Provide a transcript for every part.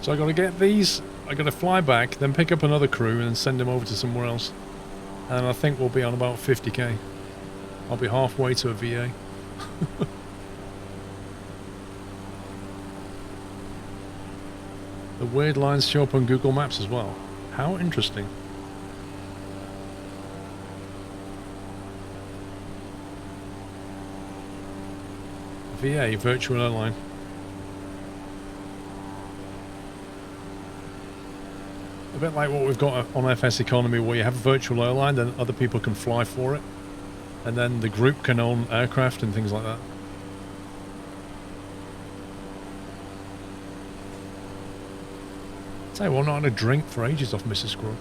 So I got to get these, I got to fly back, then pick up another crew and send them over to somewhere else. And I think we'll be on about 50k. I'll be halfway to a VA. The weird lines show up on Google Maps as well. How interesting. VA, virtual airline. A bit like what we've got on FS Economy, where you have a virtual airline, then other people can fly for it. And then the group can own aircraft and things like that. Tell you what, not had a drink for ages off Mrs. Squirrel.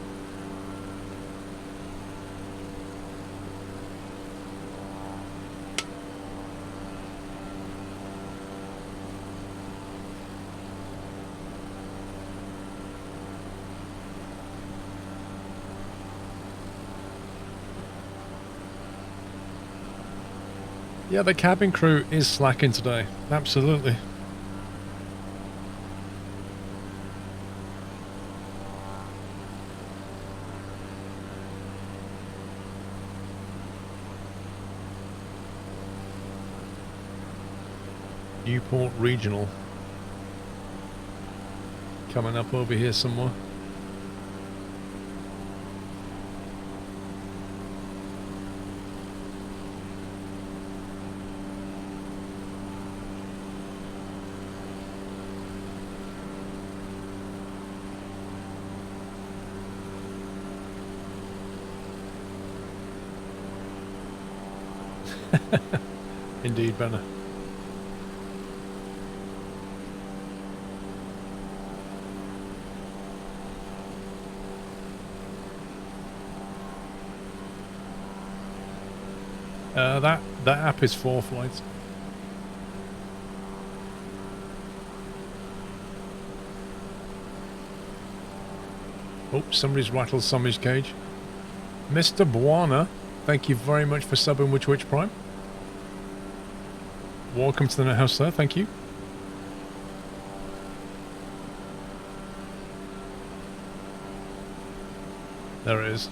Yeah, the cabin crew is slacking today. Absolutely. Newport Regional. Coming up over here somewhere. Indeed, Benner. That app is for flights. Oh, somebody's rattled somebody's cage. Mr. Buana, thank you very much for subbing with Twitch Prime. Welcome to the net house, sir. Thank you. There it is.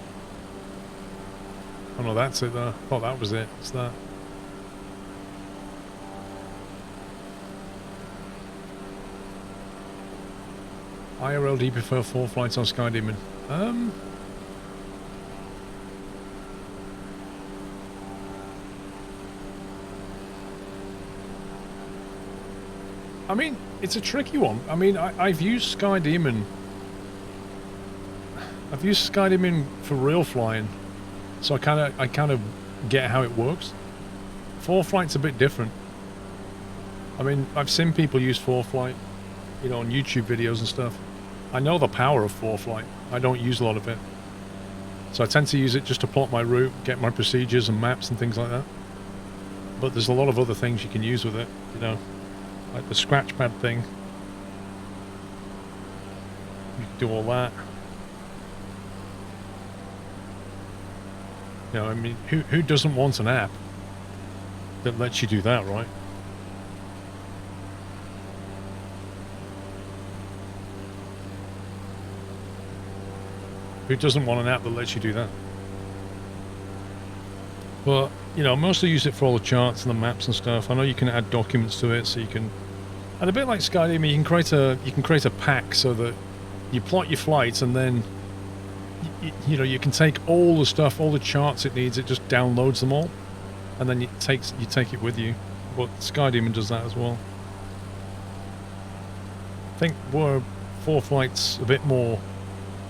Oh no, that's it there. Oh, that was it. It's that. IRL, do you prefer 4 flights on Sky Demon? I mean, it's a tricky one. I mean, I've used Sky Demon. I've used Sky Demon for real flying, so I kind of get how it works. 4 flight's a bit different. I mean, I've seen people use 4 flight, you know, on YouTube videos and stuff. I know the power of 4 flight. I don't use a lot of it, so I tend to use it just to plot my route, get my procedures and maps and things like that. But there's a lot of other things you can use with it, you know. Like the scratch pad thing. You can do all that. You know, I mean, who doesn't want an app that lets you do that, right? Who doesn't want an app that lets you do that? But, you know, mostly use it for all the charts and the maps and stuff. I know you can add documents to it, so you can... And a bit like Skydemon, you can create a pack so that you plot your flights, and then, you know, you can take all the stuff, all the charts it needs, it just downloads them all, and then you take it with you. But Skydemon does that as well. I think where 4 flight's a bit more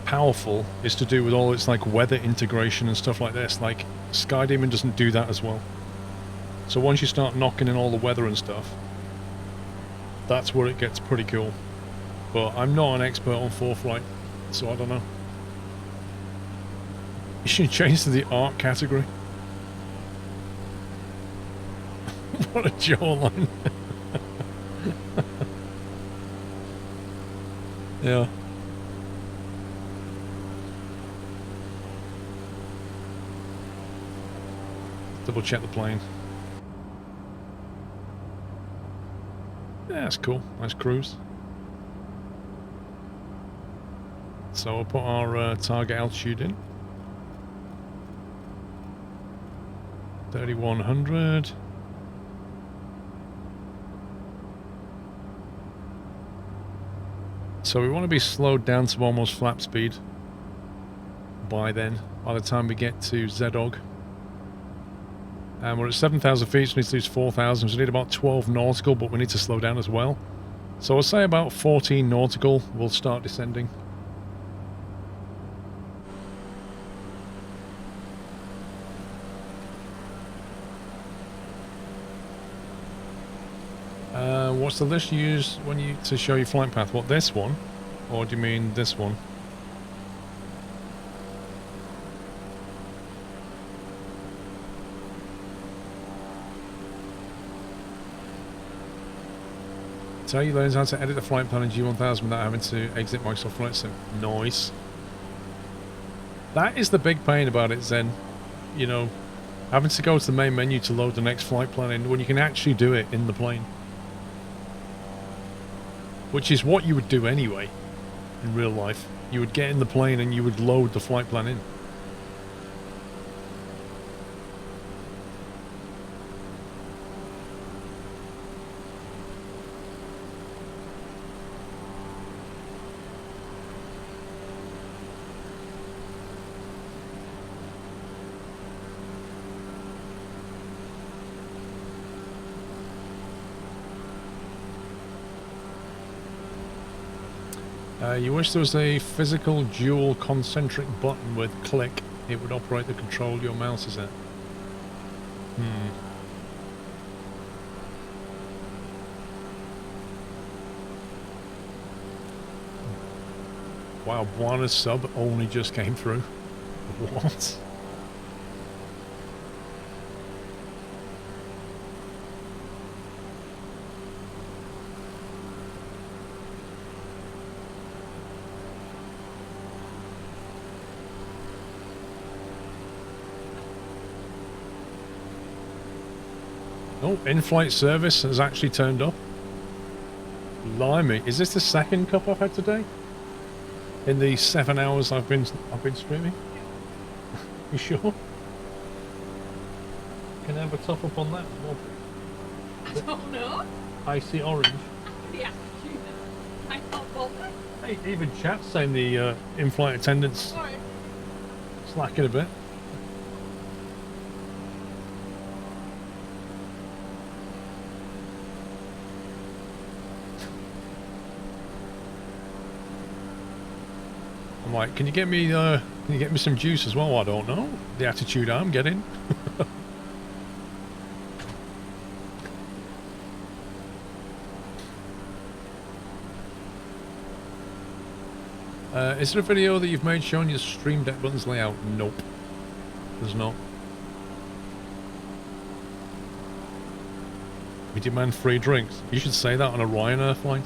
powerful is to do with all its like weather integration and stuff like this. Like Skydemon doesn't do that as well. So once you start knocking in all the weather and stuff, that's where it gets pretty cool. But I'm not an expert on 4 flight, so I don't know. You should change to the art category. What a jawline. Yeah. Double check the plane. Yeah, that's cool. Nice cruise. So we'll put our target altitude in. 3,100. So we want to be slowed down to almost flap speed by then, by the time we get to Zedog. And we're at 7,000 feet, so we need to lose 4,000, so we need about 12 nautical, but we need to slow down as well. So I'll say about 14 nautical, we'll start descending. What's the list you use when you to show your flight path? What, this one? Or do you mean this one? Tell you learns how to edit the flight plan in G1000 without having to exit Microsoft Flight Sim. Nice. That is the big pain about it, Zen. You know, having to go to the main menu to load the next flight plan in when you can actually do it in the plane. Which is what you would do anyway, in real life. You would get in the plane and you would load the flight plan in. You wish there was a physical dual concentric button with click. It would operate the control your mouse is at. Wow, Buana's sub only just came through. What? Oh, in-flight service has actually turned up. Blimey, is this the second cup I've had today? In the 7 hours I've been streaming? You sure? Can I have a top up on that? I don't know. Icy orange. Yeah, I can't bother. Hey, even chat's saying the in-flight attendants slacking a bit. I'm like, can you get me some juice as well? I don't know. The attitude I'm getting. Is there a video that you've made showing your Stream Deck buttons layout? Nope. There's not. We demand free drinks. You should say that on a Ryanair flight.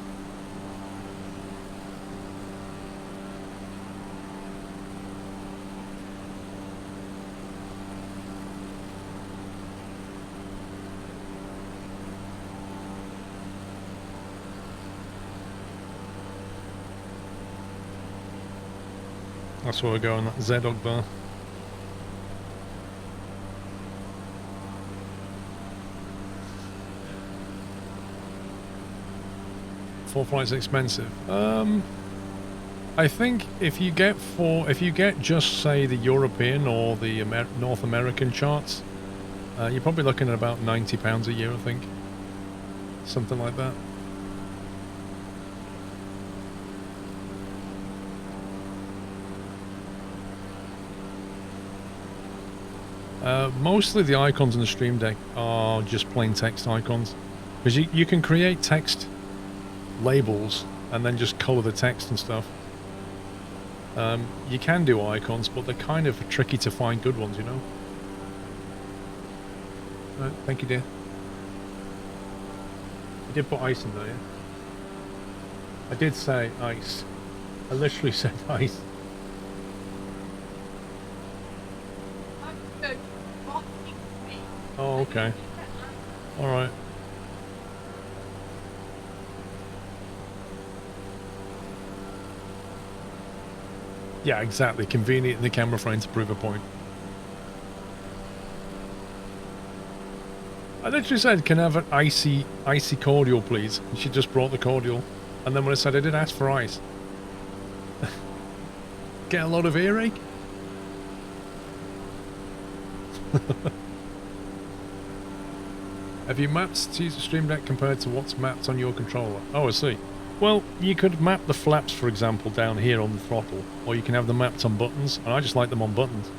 That's where we're going, that Z-Dog bar. Four flights expensive. I think if you get just say the European or the North American charts, you're probably looking at about £90 a year, I think. Something like that. Mostly the icons in the Stream Deck are just plain text icons. Because you can create text labels and then just colour the text and stuff. You can do icons, but they're kind of tricky to find good ones, you know? Thank you, dear. You did put ice in there, yeah? I did say ice. I literally said ice. Oh, okay. Alright. Yeah, exactly. Convenient in the camera frame to prove a point. I literally said, can I have an icy cordial, please? And she just brought the cordial. And then when I said I did ask for ice. Get a lot of earache? Have you mapped to use the Stream Deck compared to what's mapped on your controller? Oh, I see. Well, you could map the flaps, for example, down here on the throttle. Or you can have them mapped on buttons. And I just like them on buttons.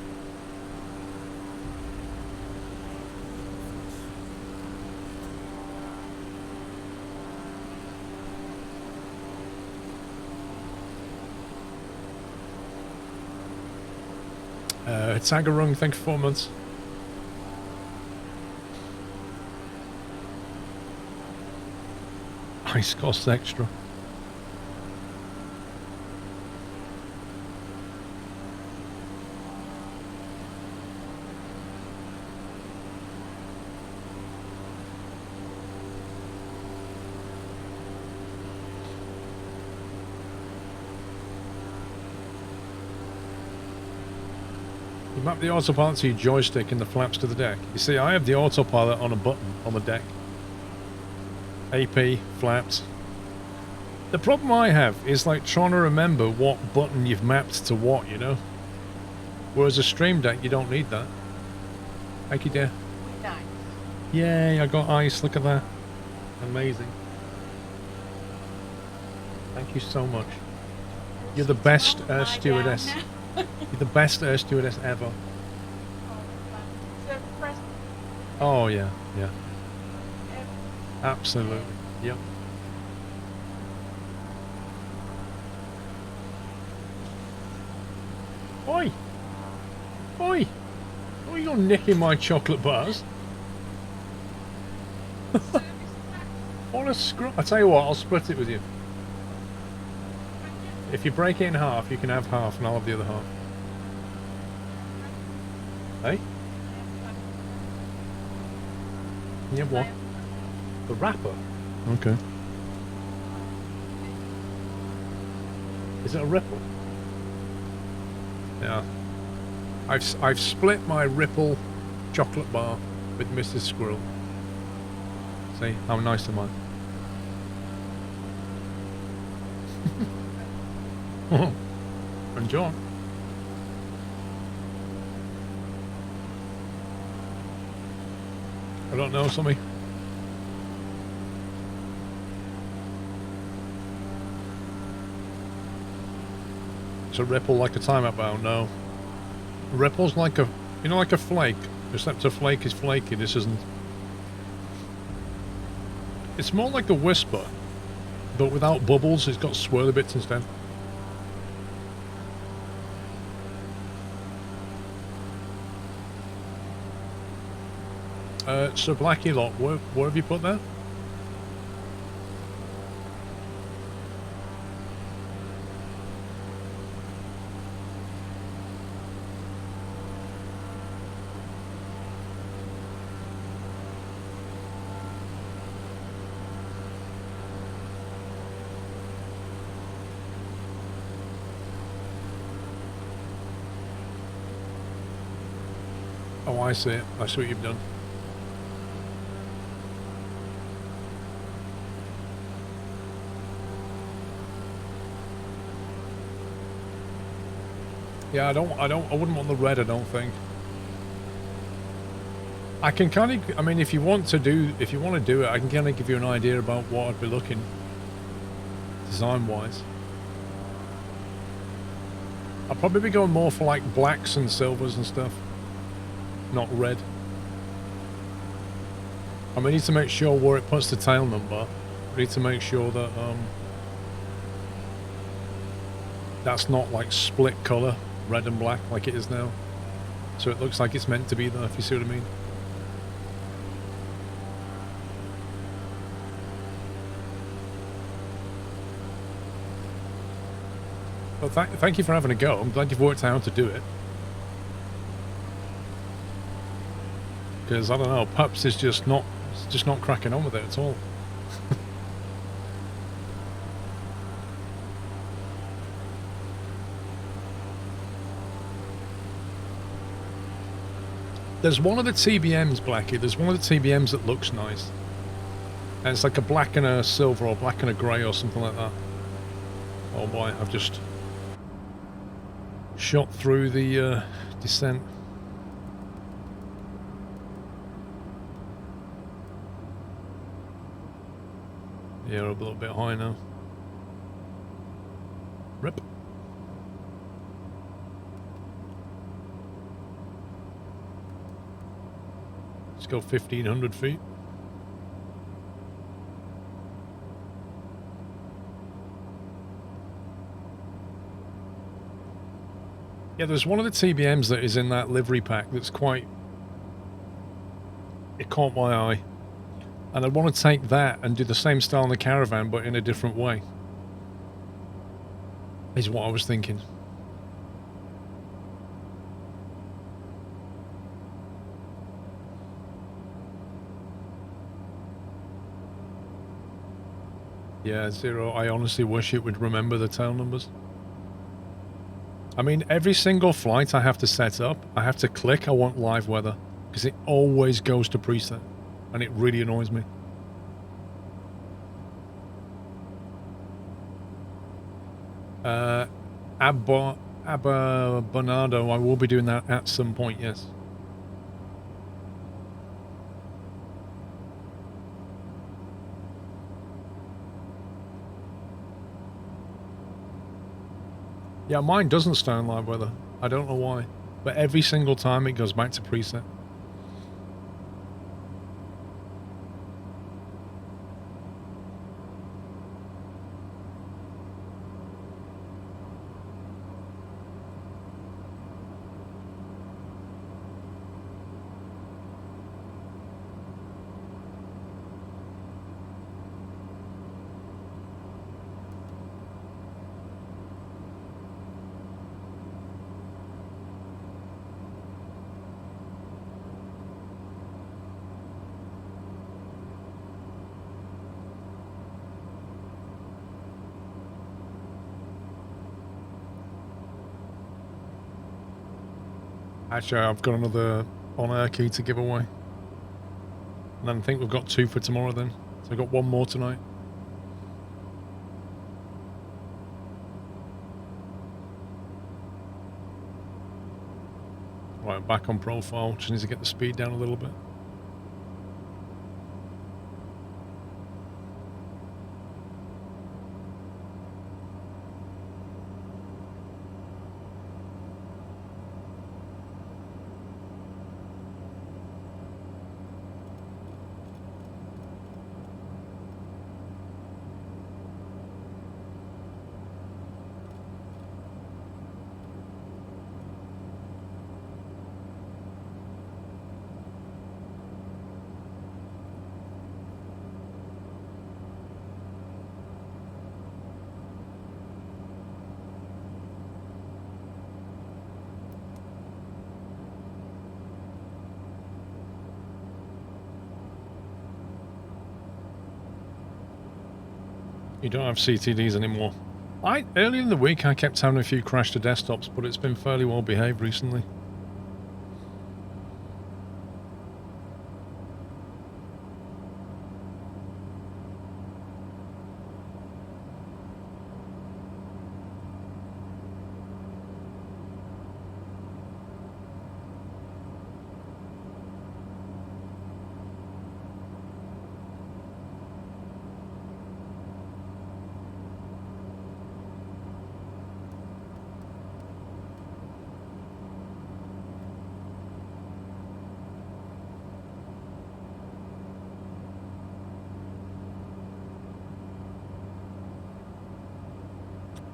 Tagarung, thank you for 4 months. Ice costs extra. You map the autopilot to your joystick and the flaps to the deck. You see, I have the autopilot on a button on the deck. AP, flaps. The problem I have is like trying to remember what button you've mapped to what, you know? Whereas a Stream Deck, you don't need that. Thank you, dear. Nice. Yay, I got ice, look at that. Amazing. Thank you so much. You're the best air stewardess. You're the best air stewardess ever. Oh, yeah, yeah. Absolutely. Yep. Oi! Oi! Oh, you're nicking my chocolate bars. What a screw. I tell you what, I'll split it with you. If you break it in half, you can have half and I'll have the other half. Hey? Yeah, what? The wrapper? Okay. Is it a Ripple? Yeah. I've split my Ripple chocolate bar with Mrs. Squirrel. See, how nice am I? And John. I don't know, something. It's a ripple like a timeout bound, no. A ripple's like a, you know, like a flake. Except a flake is flaky, this isn't. It's more like a whisper, but without bubbles, it's got swirly bits instead. So Blackie lot, where have you put that? Oh, I see it. I see what you've done. Yeah, I wouldn't want the red, I don't think. I can kind of, I mean, if you want to do it, I can kind of give you an idea about what I'd be looking design-wise. I'll probably be going more for like blacks and silvers and stuff, not red. I mean, I need to make sure where it puts the tail number. I need to make sure that that's not like split colour, red and black like it is now. So it looks like it's meant to be there, if you see what I mean. Well, thank you for having a go. I'm glad you've worked out how to do it. Because, I don't know, Pups is just not cracking on with it at all. There's one of the TBMs, Blackie. There's one of the TBMs that looks nice. And it's like a black and a silver or black and a grey or something like that. Oh boy, I've just shot through the descent. Yeah, we're a little bit high now. Rip. Let's go 1,500 feet. Yeah, there's one of the TBMs that is in that livery pack that's quite... It caught my eye. And I want to take that and do the same style in the Caravan, but in a different way. Is what I was thinking. Yeah, Zero, I honestly wish it would remember the tail numbers. I mean, every single flight I have to set up, I have to click I want live weather, because it always goes to preset, and it really annoys me. Abba Bernardo, I will be doing that at some point, yes. Yeah, mine doesn't stay on live weather. I don't know why. But every single time it goes back to preset. Actually, I've got another on-air key to give away. And then I think we've got 2 for tomorrow then. So I've got 1 more tonight. Right, back on profile. Just need to get the speed down a little bit. You don't have CTDs anymore. Earlier in the week I kept having a few crash to desktops, but it's been fairly well behaved recently.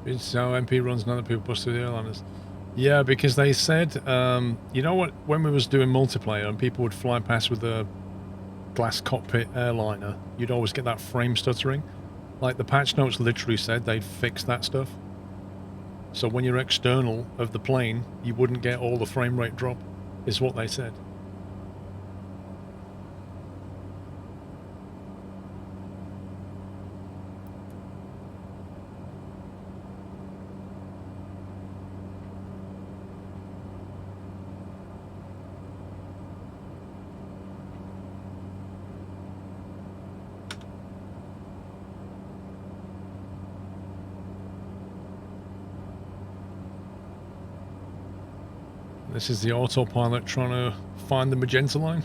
It's how MP runs and other people push through the airliners. Yeah, because they said, you know what, when we was doing multiplayer and people would fly past with a glass cockpit airliner, you'd always get that frame stuttering. Like the patch notes literally said they'd fix that stuff. So when you're external of the plane, you wouldn't get all the frame rate drop, is what they said. This is the autopilot trying to find the magenta line.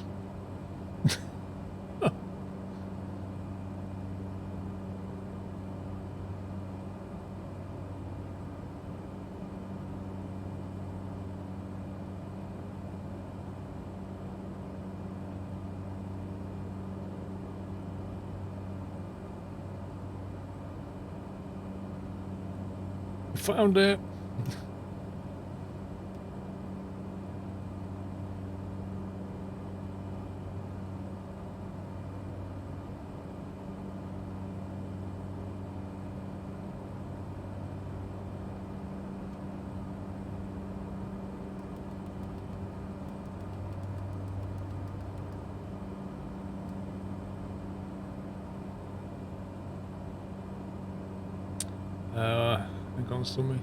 Found it. It goes to me.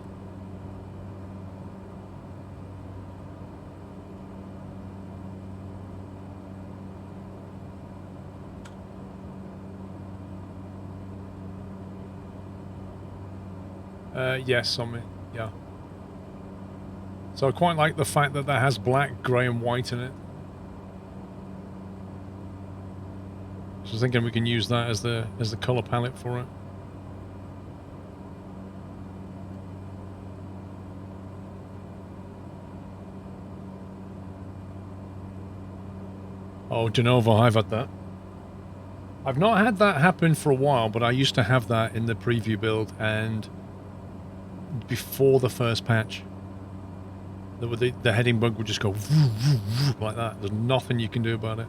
Yes, on me. Yeah. So I quite like the fact that has black, grey and white in it. So I was thinking we can use that as the colour palette for it. Oh, Genova, I've had that. I've not had that happen for a while, but I used to have that in the preview build and before the first patch. The heading bug would just go like that. There's nothing you can do about it.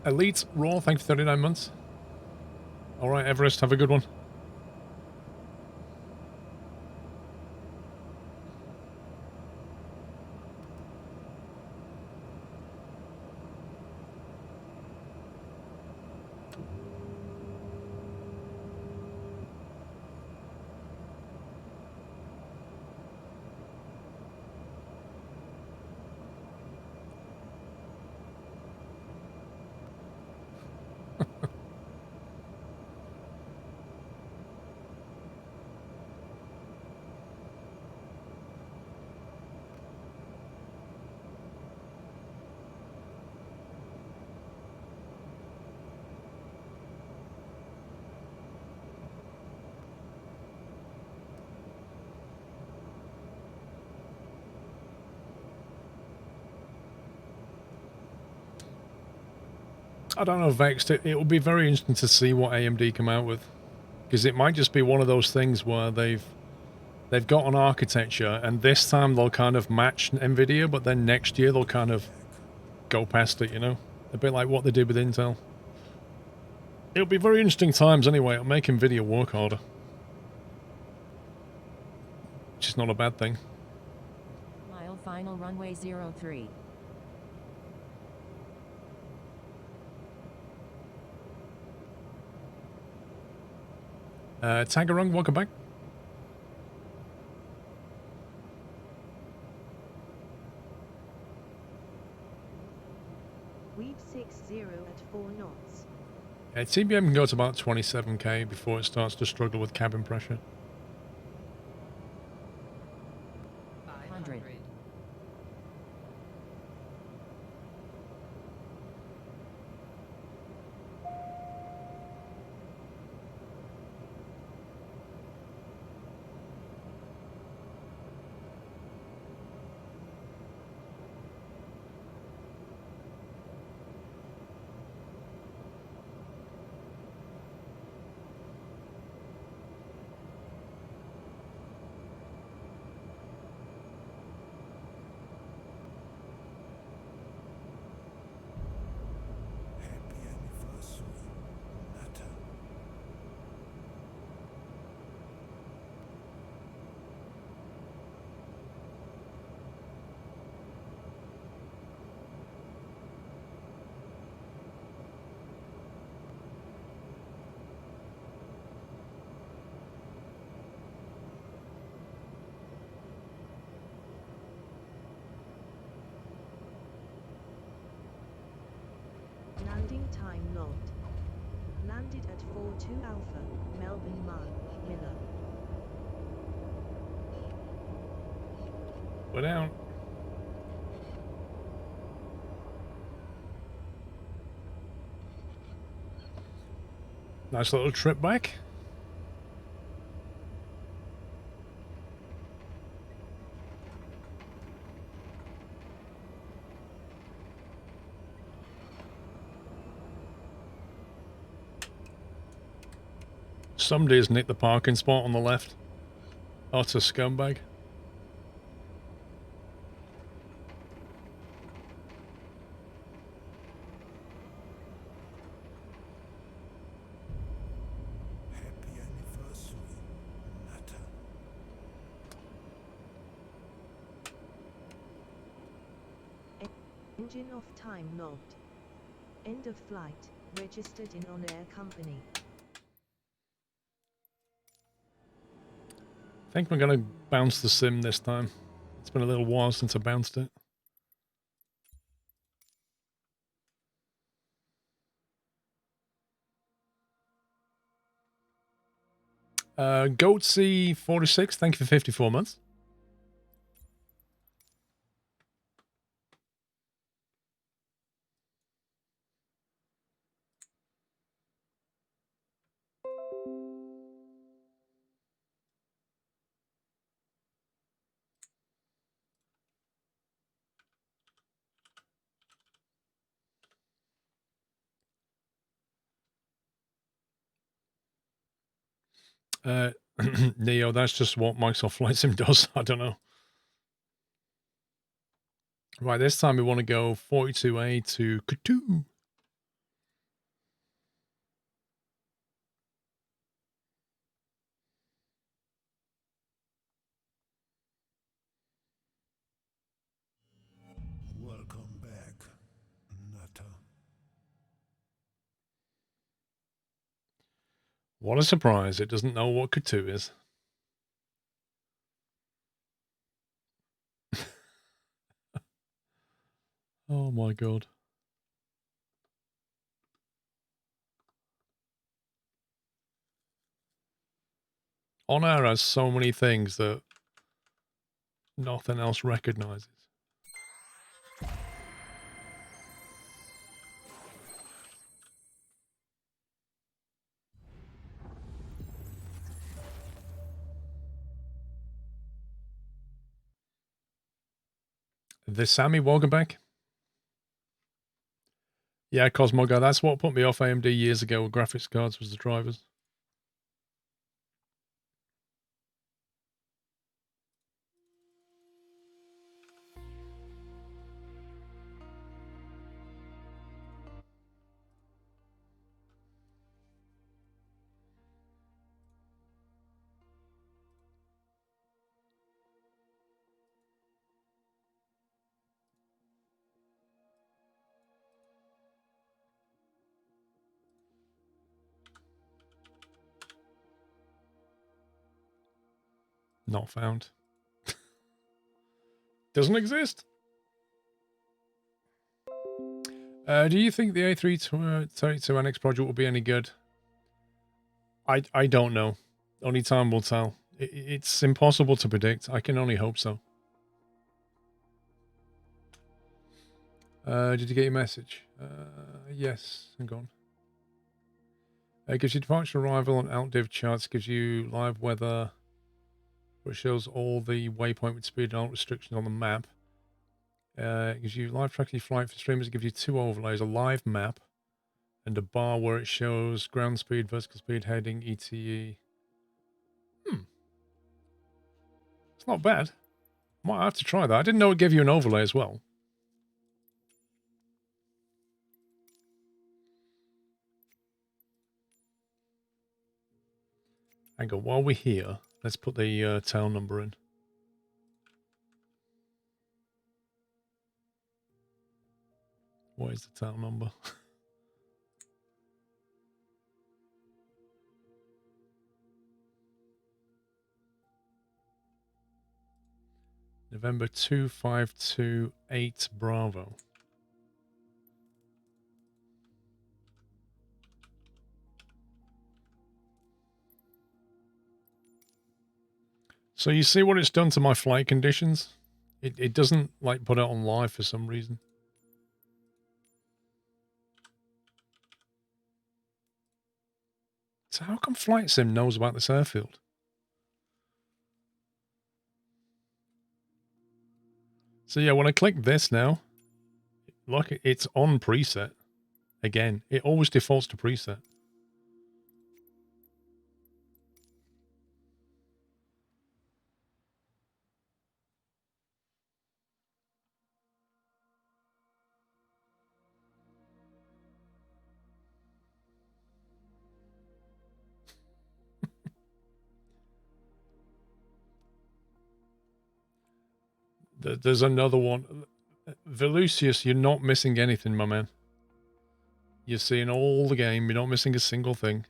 Elite Raw, thank you for 39 months. Alright, Everest, have a good one. I don't know, Vexed. It will be very interesting to see what AMD come out with, because it might just be one of those things where they've got an architecture, and this time they'll kind of match NVIDIA, but then next year they'll kind of go past it, you know? A bit like what they did with Intel. It'll be very interesting times anyway. It'll make NVIDIA work harder. Which is not a bad thing. Mile final runway 03. Tagarung, welcome back. Weave 60 at 4 knots. TBM can go to about 27k before it starts to struggle with cabin pressure. 500. landed at 42 Alpha, Melbourne Miller. We're down. Nice little trip back. Somebody's nicked the parking spot on the left. Utter scumbag. Happy anniversary, Nutter. Engine off, time logged. End of flight, registered in on-air company. I think we're going to bounce the sim this time. It's been a little while since I bounced it. Goatsy46, thank you for 54 months. Neo, that's just what Microsoft Flight Sim does. I don't know. Right, this time we want to go 42A to Katu. Welcome back, Nutter. What a surprise. It doesn't know what Katu is. Oh my god. Honor has so many things that nothing else recognizes. This Sammy, welcome back. Yeah, Cosmo guy, that's what put me off AMD years ago with graphics cards was the drivers. Not found. Doesn't exist. Do you think the A332NX project will be any good? I don't know. Only time will tell. It's impossible to predict. I can only hope so. Did you get your message? Yes. Hang on. It gives you departure arrival on outdiv charts. Gives you live weather. Where it shows all the waypoint with speed and alt restrictions on the map. It gives you live tracking flight for streamers. It gives you two overlays: a live map and a bar where it shows ground speed, vertical speed, heading, ETE. It's not bad. Might have to try that. I didn't know it gave you an overlay as well. Hang on, while we're here, let's put the tail number in. What is the tail number? November 2528 Bravo. So you see what it's done to my flight conditions? It doesn't like put it on live for some reason. So how come Flight Sim knows about this airfield? So yeah, when I click this now, look, it's on preset. Again, it always defaults to preset. There's another one. Velucius, you're not missing anything, my man. You're seeing all the game. You're not missing a single thing.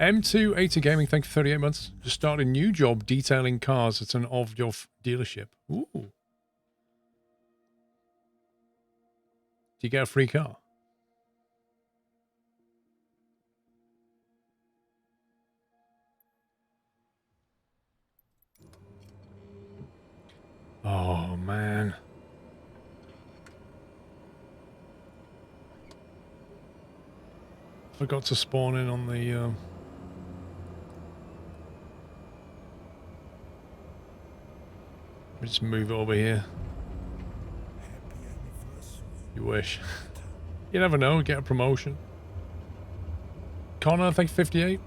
M280 Gaming, thank you, 38 months. Just started a new job detailing cars at an of dealership. Ooh. Do you get a free car? Oh, man. Forgot to spawn in on the... Let me just move it over here. Happy anniversary. You wish. You never know, get a promotion. Connor, thank you, 58.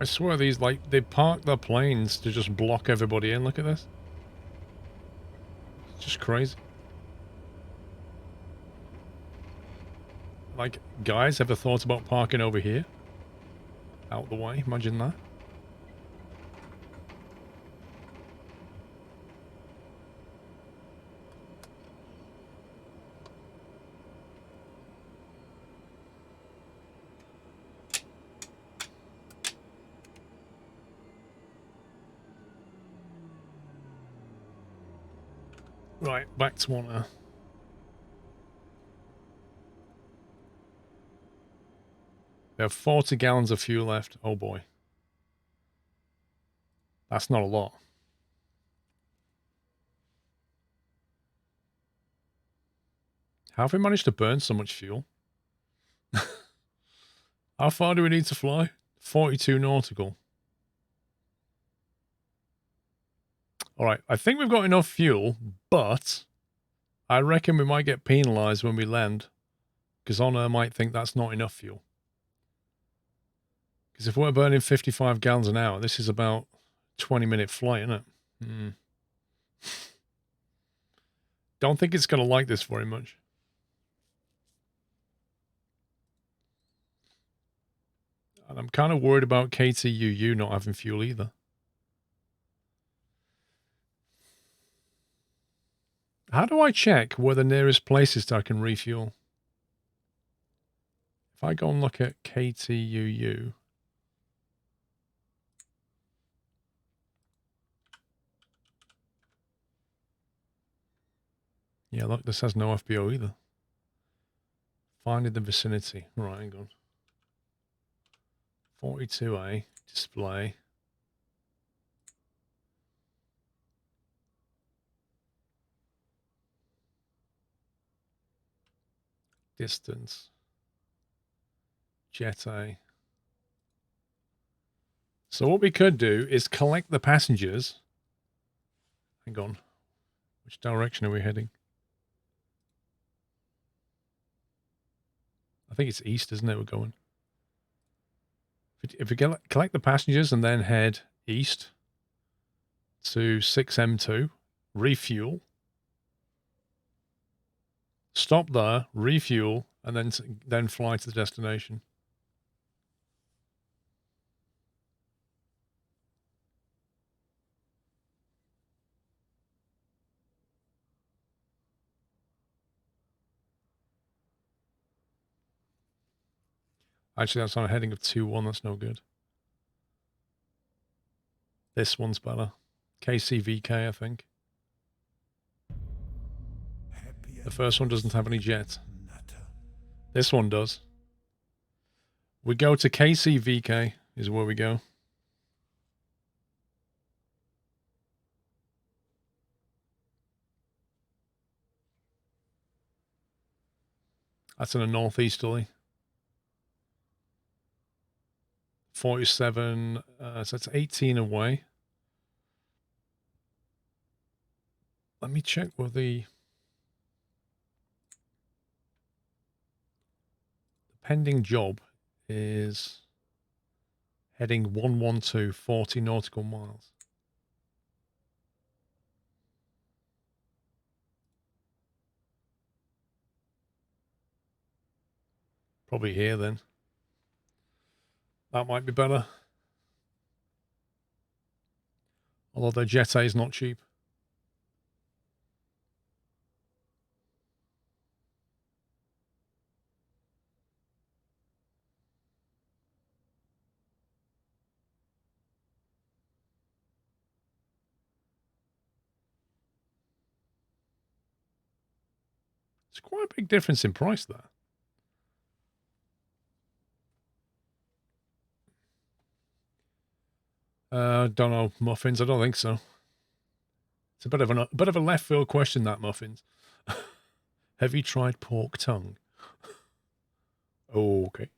I swear these, like, they park their planes to just block everybody in. Look at this. It's just crazy. Like, guys, ever thought about parking over here? Out the way, imagine that. Right, back to one. We have 40 gallons of fuel left. Oh boy. That's not a lot. How have we managed to burn so much fuel? How far do we need to fly? 42 nautical. Alright, I think we've got enough fuel, but I reckon we might get penalised when we land, because Honor might think that's not enough fuel. Because if we're burning 55 gallons an hour, this is about 20-minute flight, isn't it? Don't think it's going to like this very much. And I'm kind of worried about KTUU not having fuel either. How do I check where the nearest place is that I can refuel? If I go and look at KTUU. Yeah, look, this has no FBO either. Find in the vicinity. Right, hang on. 42A, display. Distance. Jet A. So what we could do is collect the passengers. Hang on. Which direction are we heading? I think it's east, isn't it? We're going. If we collect the passengers and then head east to 6M2, refuel, stop there, refuel, and then fly to the destination. Actually, that's on a heading of 2-1. That's no good. This one's better. KCVK, I think. Happy The first one doesn't have any jet. Nutter. This one does. We go to KCVK is where we go. That's in a northeasterly. 47, so that's 18 away. Let me check where the pending job is heading 112, 40 nautical miles. Probably here then. That might be better. Although the Jet A is not cheap. It's quite a big difference in price there. Don't know, muffins. I don't think so. It's a bit of a left field question, that, muffins. Have you tried pork tongue? Oh, okay.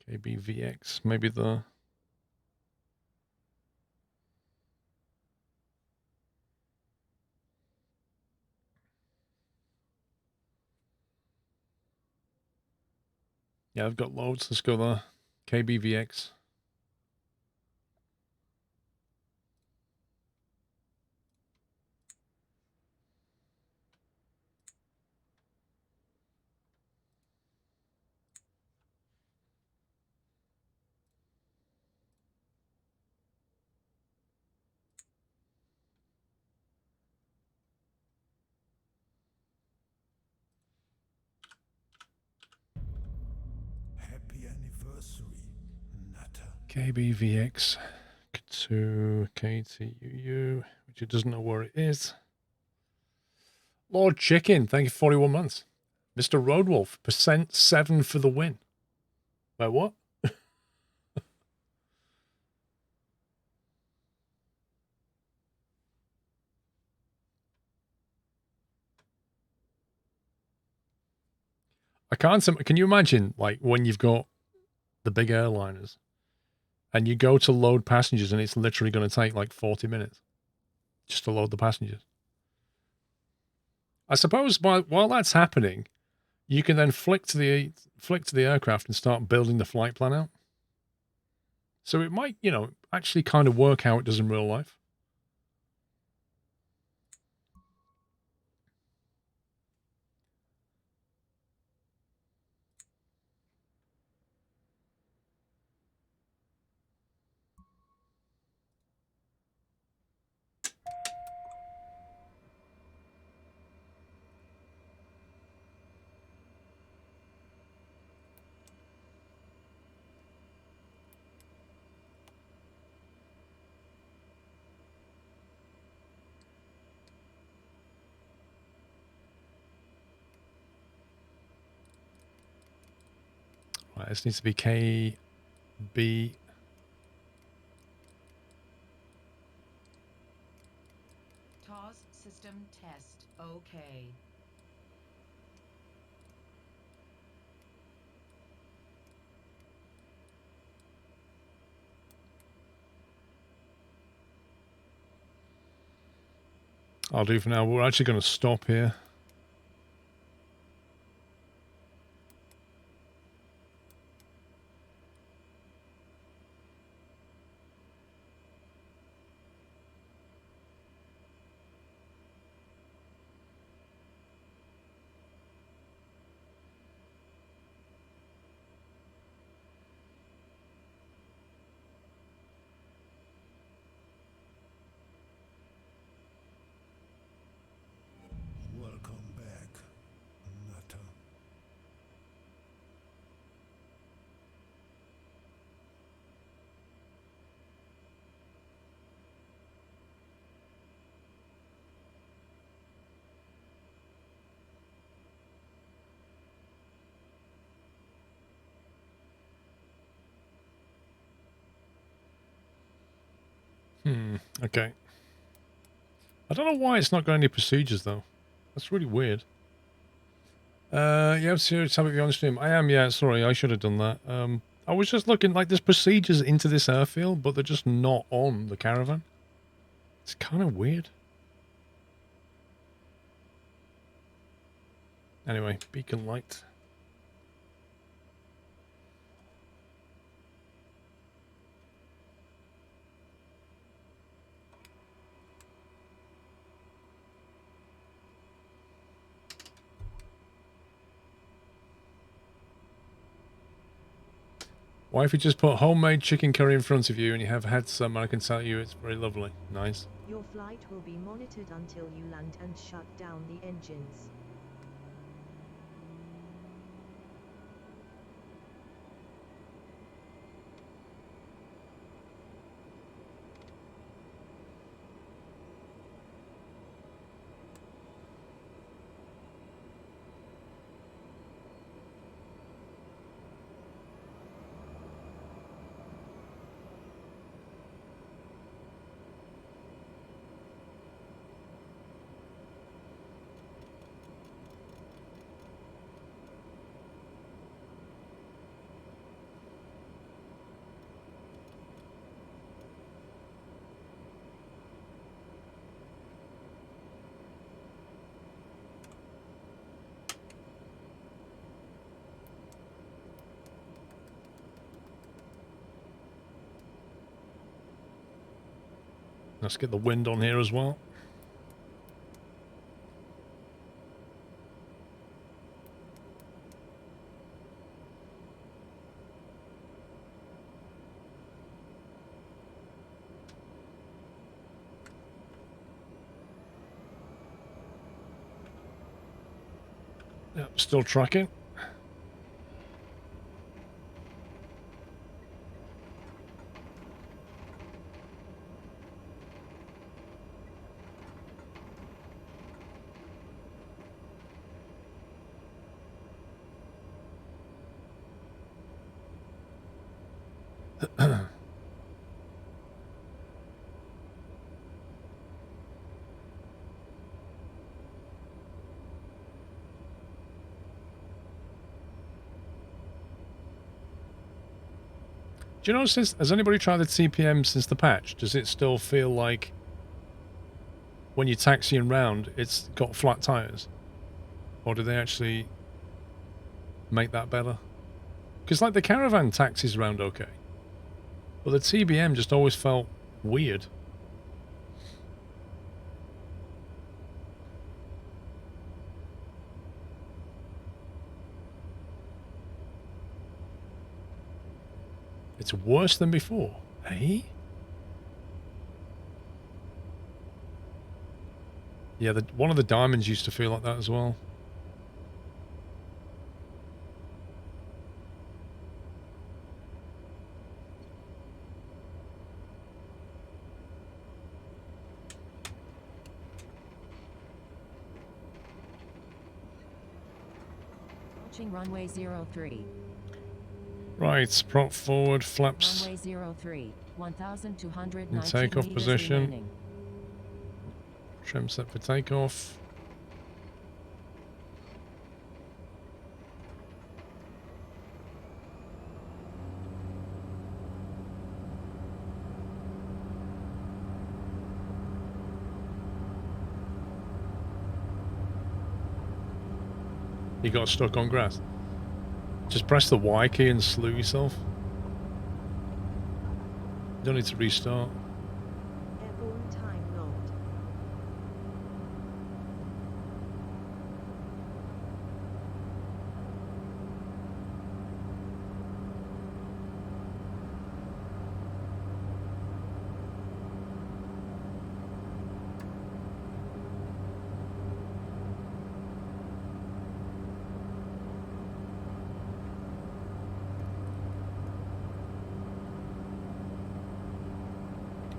KBVX, maybe the... Yeah, I've got loads. Let's go there. KBVX. Happy anniversary, Nutter. KBVX to KTUU, which it doesn't know where it is. Lord Chicken, thank you for 41 months. Mr. Roadwolf, %7 for the win. Wait, what? I can't. Can you imagine, like, when you've got the big airliners and you go to load passengers and it's literally going to take like 40 minutes just to load the passengers? I suppose while that's happening, you can then flick to the aircraft and start building the flight plan out. So it might, actually kind of work how it does in real life. Right, this needs to be KB. TOS system test. Okay. I'll do for now. We're actually going to stop here. Okay. I don't know why it's not got any procedures, though. That's really weird. You have to have it on stream. I am, yeah, sorry, I should have done that. I was just looking, like, there's procedures into this airfield, but they're just not on the caravan. It's kind of weird. Anyway, beacon light. Why if you just put homemade chicken curry in front of you and you have had some, I can tell you it's very lovely. Nice. Your flight will be monitored until you land and shut down the engines. Let's get the wind on here as well. Yep, still tracking. Do you know, has anybody tried the TPM since the patch? Does it still feel like when you're taxiing round, it's got flat tires? Or do they actually make that better? Because, like, the caravan taxis around okay. But the TBM just always felt weird. It's worse than before, eh? Yeah, one of the diamonds used to feel like that as well. Approaching runway 03. Right, prop forward, flaps. Runway 03, 1,290 In takeoff meters position. remaining. Trim set for takeoff. You got stuck on grass. Just press the Y key and slew yourself. You don't need to restart. Airborne time logged.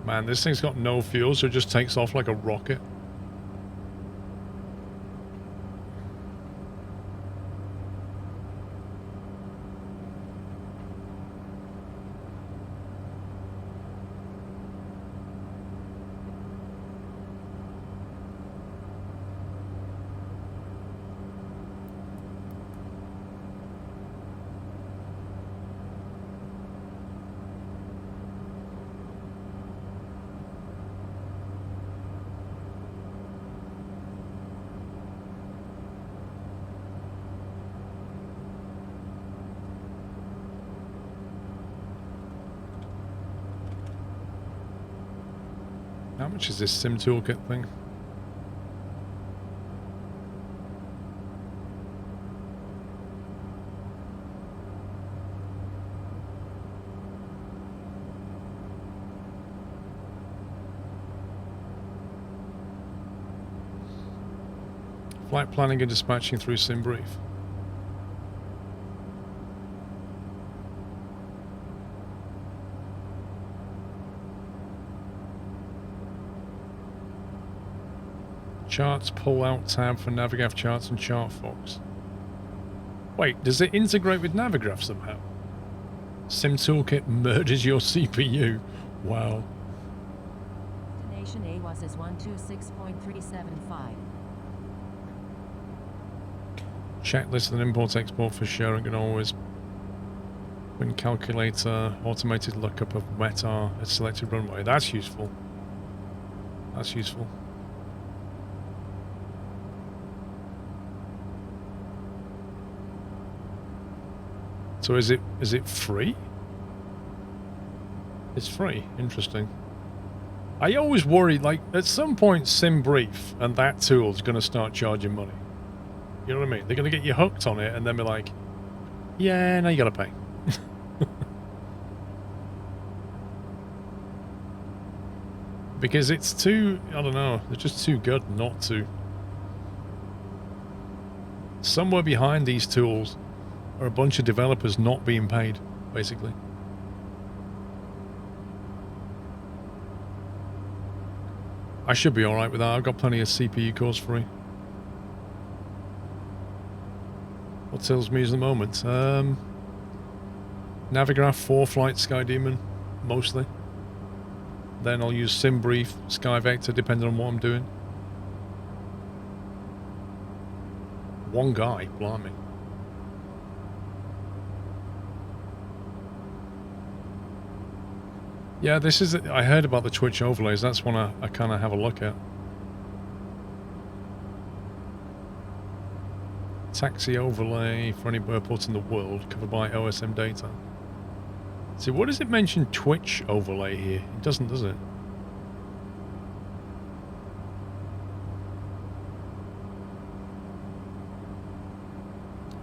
Man, this thing's got no fuel, so it just takes off like a rocket. How much is this sim toolkit thing? Flight planning and dispatching through SimBrief. Charts pull-out tab for Navigraph charts and ChartFox. Wait, does it integrate with Navigraph somehow? Sim Toolkit murders your CPU. Wow. Destination AWAS is 126.375. Checklist and import-export for sharing and always. When calculator, automated lookup of METAR at selected runway. That's useful. That's useful. So is it free? It's free. Interesting. I always worry, like, at some point SimBrief and that tool's going to start charging money. You know what I mean? They're going to get you hooked on it and then be like, yeah, now you got to pay. Because it's too, I don't know, they're just too good not to. Somewhere behind these tools are a bunch of developers not being paid, basically. I should be alright with that. I've got plenty of CPU cores free. What tells me is the moment? Navigraph, 4-flight Sky Demon, mostly. Then I'll use SimBrief, Sky Vector, depending on what I'm doing. One guy, blimey. Yeah, this is... I heard about the Twitch overlays. That's one I kind of have a look at. Taxi overlay for any airports in the world covered by OSM data. See, what does it mention Twitch overlay here? It doesn't, does it?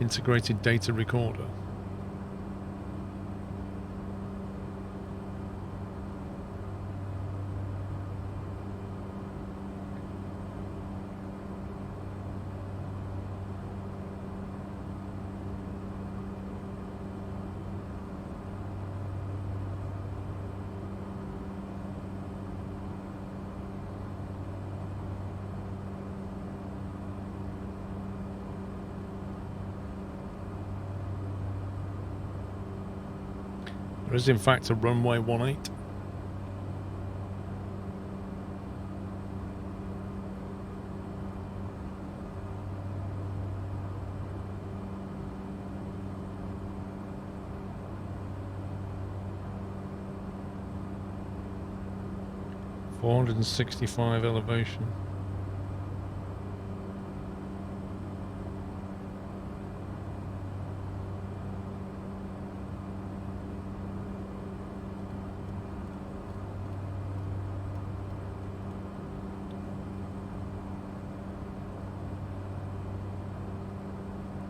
Integrated data recorder. There is in fact a runway 18. .465 elevation.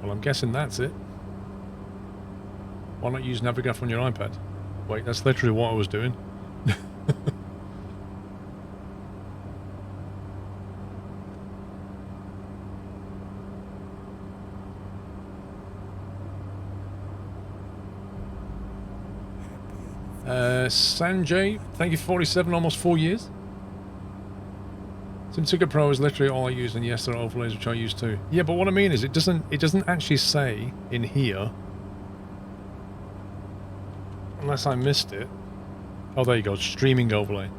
Well, I'm guessing that's it. Why not use Navigraph on your iPad? Wait, that's literally what I was doing. Sanjay, thank you for 47, almost 4 years. SimTicket Pro is literally all I use, and yes, there are overlays which I use too. Yeah, but what I mean is it doesn't actually say in here, unless I missed it. Oh, there you go, streaming overlay.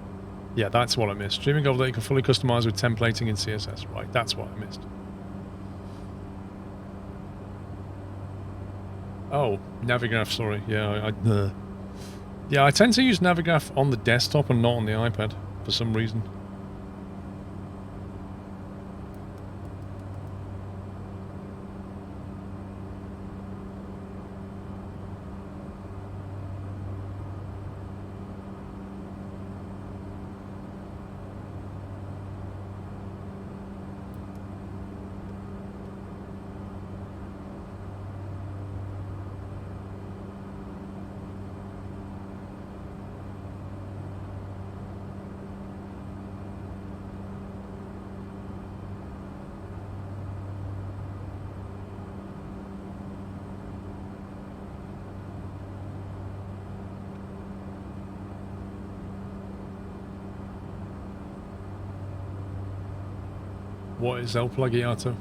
Yeah, that's what I missed. Streaming overlay you can fully customize with templating in CSS. Right, that's what I missed. Oh, Navigraph, sorry. Yeah, yeah, I tend to use Navigraph on the desktop and not on the iPad for some reason. What is El Plagiato?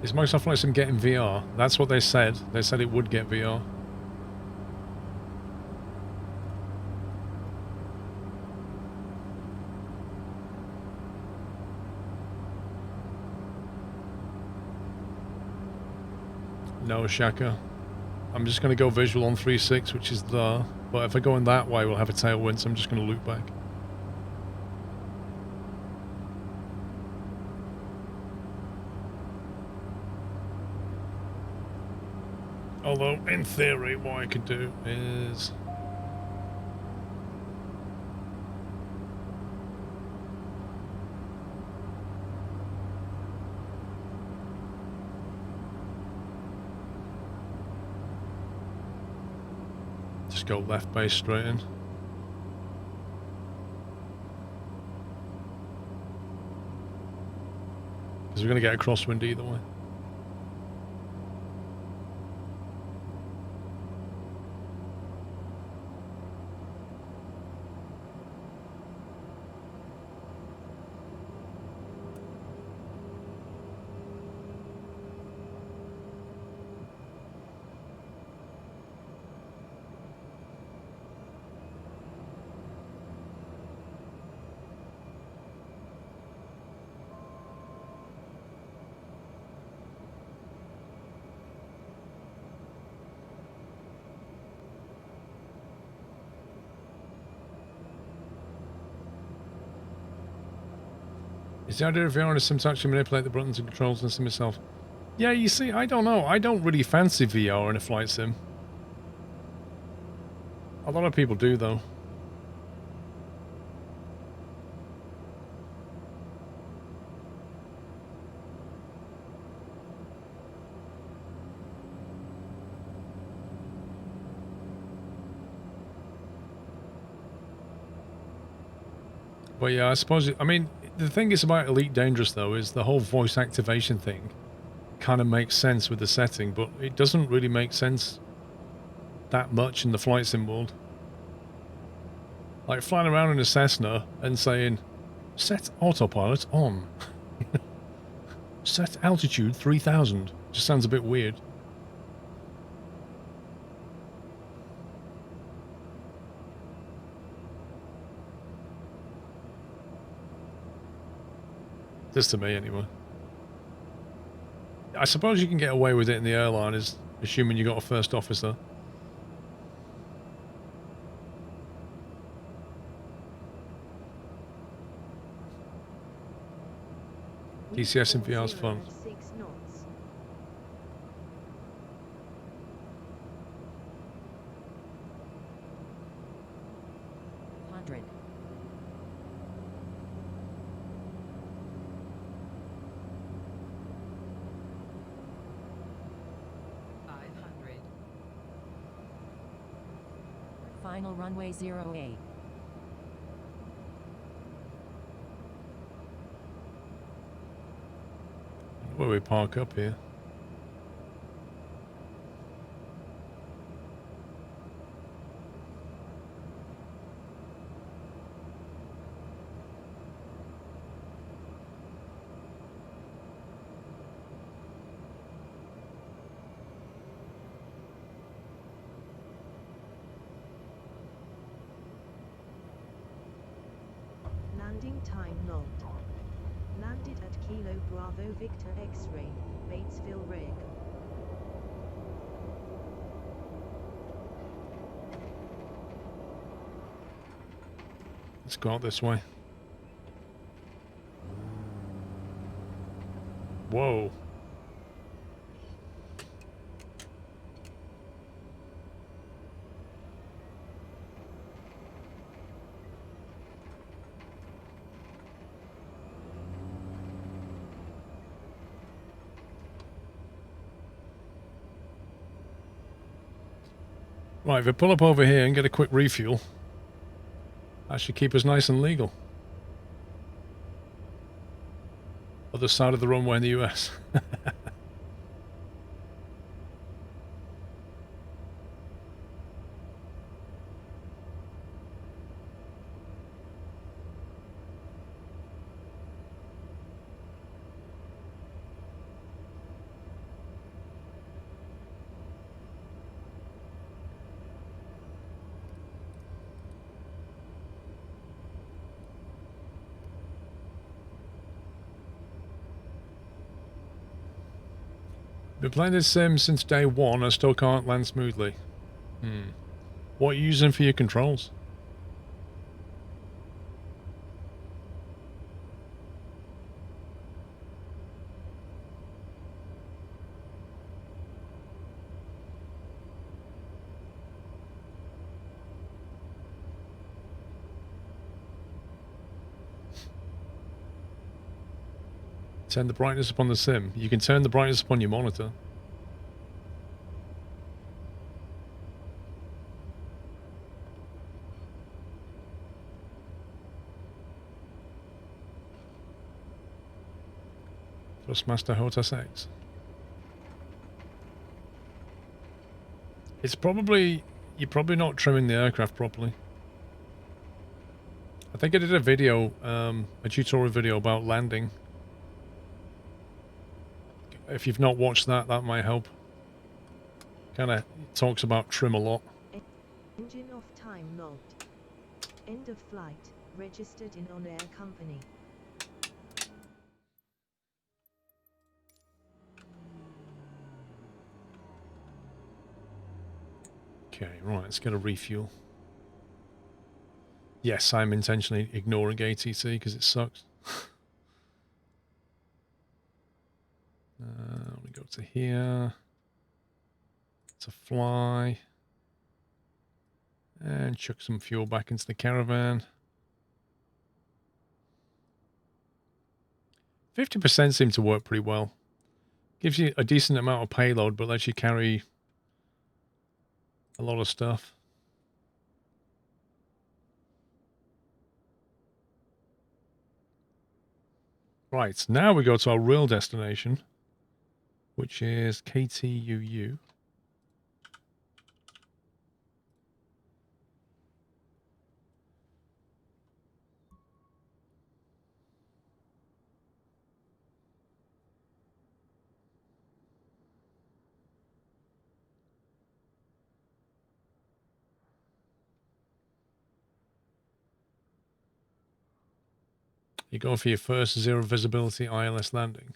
Is Microsoft Flight Sim getting VR? That's what they said. They said it would get VR. No, Shaka. I'm just going to go visual on 3.6, which is there. But if I go in that way, we'll have a tailwind, so I'm just going to loop back. Although, in theory, what I could do is... just go left base straight in. Because we're going to get a crosswind either way. Is the idea of VR is sim to actually manipulate the buttons and controls and sim itself? Yeah, you see, I don't know. I don't really fancy VR in a flight sim. A lot of people do, though. But yeah, I suppose... I mean, the thing is about Elite Dangerous, though, is the whole voice activation thing kind of makes sense with the setting, but it doesn't really make sense that much in the flight sim world. Like flying around in a Cessna and saying, set autopilot on. Set altitude 3000. Just sounds a bit weird. This to me, anyway. I suppose you can get away with it in the airline, is assuming you got a first officer. DCS in VR is fun. 6 knots. Hundred. 500. Final runway 08. Where we park up here? Landing time logged. Landed at Kilo Bravo Victor X-Ray, Batesville Rig. Let's go out this way. Whoa. Right, if we pull up over here and get a quick refuel, that should keep us nice and legal. Other side of the runway in the US. Been playing this sim since day one. I still can't land smoothly. What are you using for your controls? Turn the brightness up on the sim. You can turn the brightness up on your monitor. Thrustmaster Hotas X. It's probably... You're probably not trimming the aircraft properly. I think I did a video, a tutorial video about landing. If you've not watched that, that might help. Kind of talks about trim a lot. Engine off time logged. End of flight. Registered in on-air company. Okay, right, let's get a refuel. Yes, I'm intentionally ignoring ATC because it sucks. We go to here. To fly. And chuck some fuel back into the caravan. 50% seem to work pretty well. Gives you a decent amount of payload, but lets you carry a lot of stuff. Right, now we go to our real destination, which is KTUU. You go for your first zero visibility ILS landing.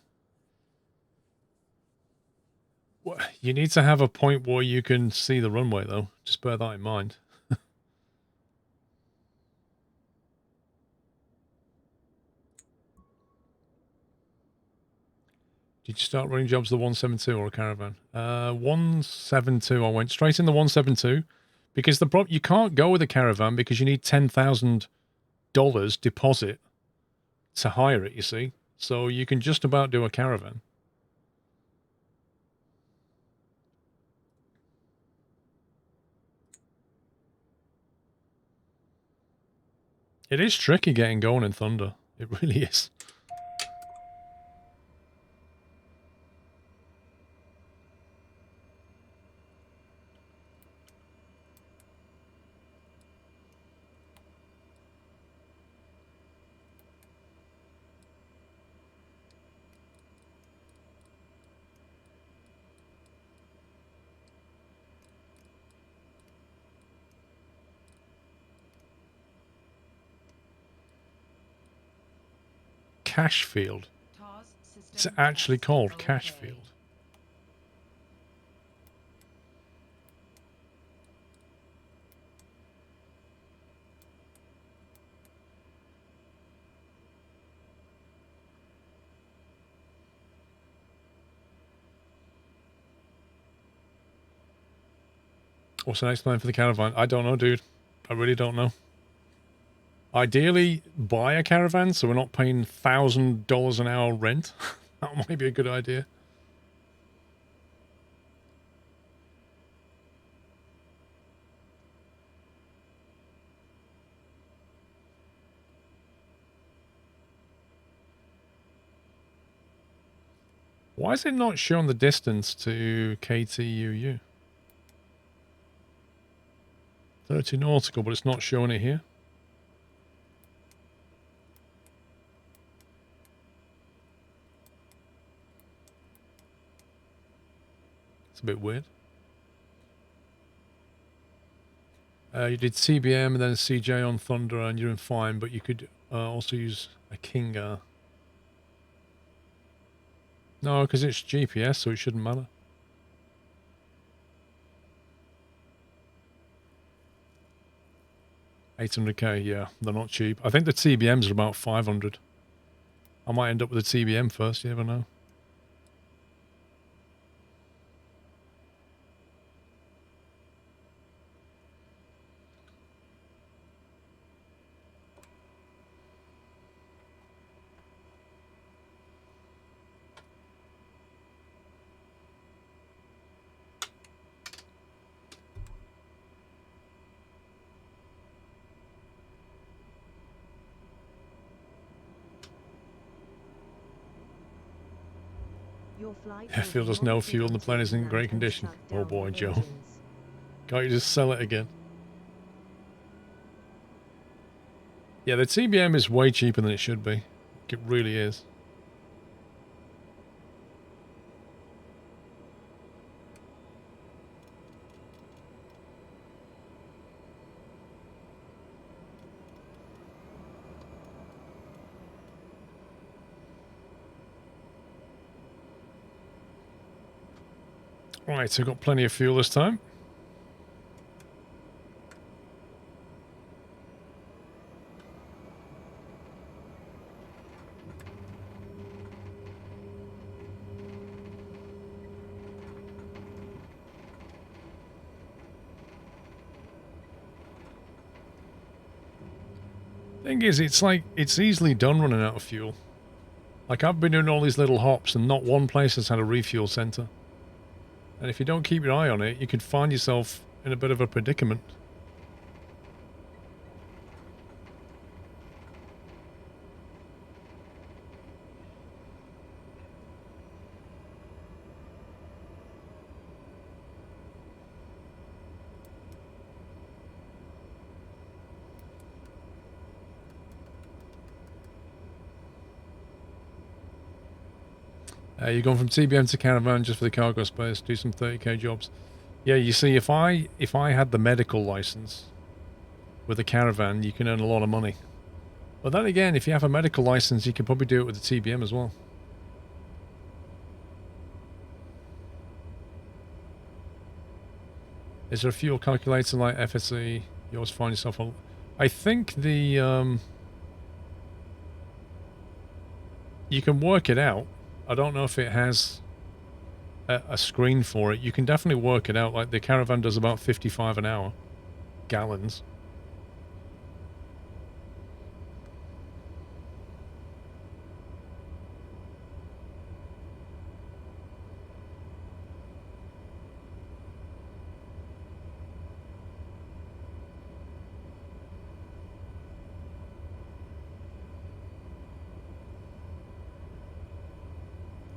Well, you need to have a point where you can see the runway, though. Just bear that in mind. Did you start running jobs the 172 or a caravan? 172. I went straight in the 172 because you can't go with a caravan because you need $10,000 deposit to hire it, you see. So you can just about do a caravan. It is tricky getting going in Thunder. It really is. Cash field. It's actually called cash field. What's the next plan for the caravan? I don't know, dude. I really don't know. Ideally, buy a caravan so we're not paying $1,000 an hour rent. That might be a good idea. Why is it not showing the distance to KTUU? 30 nautical, but it's not showing it here. It's a bit weird. You did CBM and then CJ on Thunder and you're doing fine, but you could also use a Kinga. No, because it's GPS, so it shouldn't matter. 800k, yeah, they're not cheap. I think the TBMs are about 500. I might end up with a TBM first, you never know. Your flight I will feel be there's no monitored fuel and the until plane is you in land great and condition. shut Oh down boy, the Joe. engines. Can't you just sell it again? Yeah, the TBM is way cheaper than it should be. It really is. Right, so got plenty of fuel this time. Thing is, it's easily done running out of fuel. Like, I've been doing all these little hops and not one place has had a refuel center. And if you don't keep your eye on it, you could find yourself in a bit of a predicament. You're going from TBM to caravan just for the cargo space, do some 30k jobs. Yeah, you see, if I had the medical license with a caravan, you can earn a lot of money. But then again, if you have a medical license, you can probably do it with the TBM as well. Is there a fuel calculator like FSE? You always find yourself on... I think the... you can work it out. I don't know if it has a screen for it. You can definitely work it out. Like, the caravan does about 55 an hour. Gallons.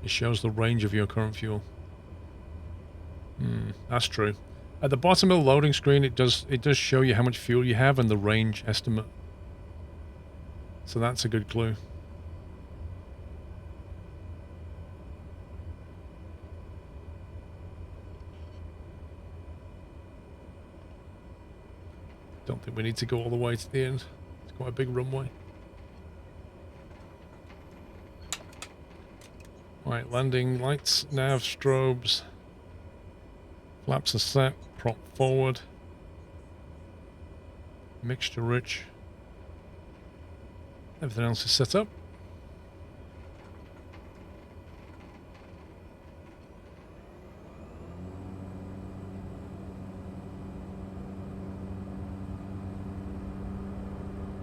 It shows the range of your current fuel. That's true. At the bottom of the loading screen, it does show you how much fuel you have and the range estimate. So that's a good clue. Don't think we need to go all the way to the end. It's quite a big runway. Right, landing lights, nav, strobes. Flaps are set, prop forward. Mixture rich. Everything else is set up.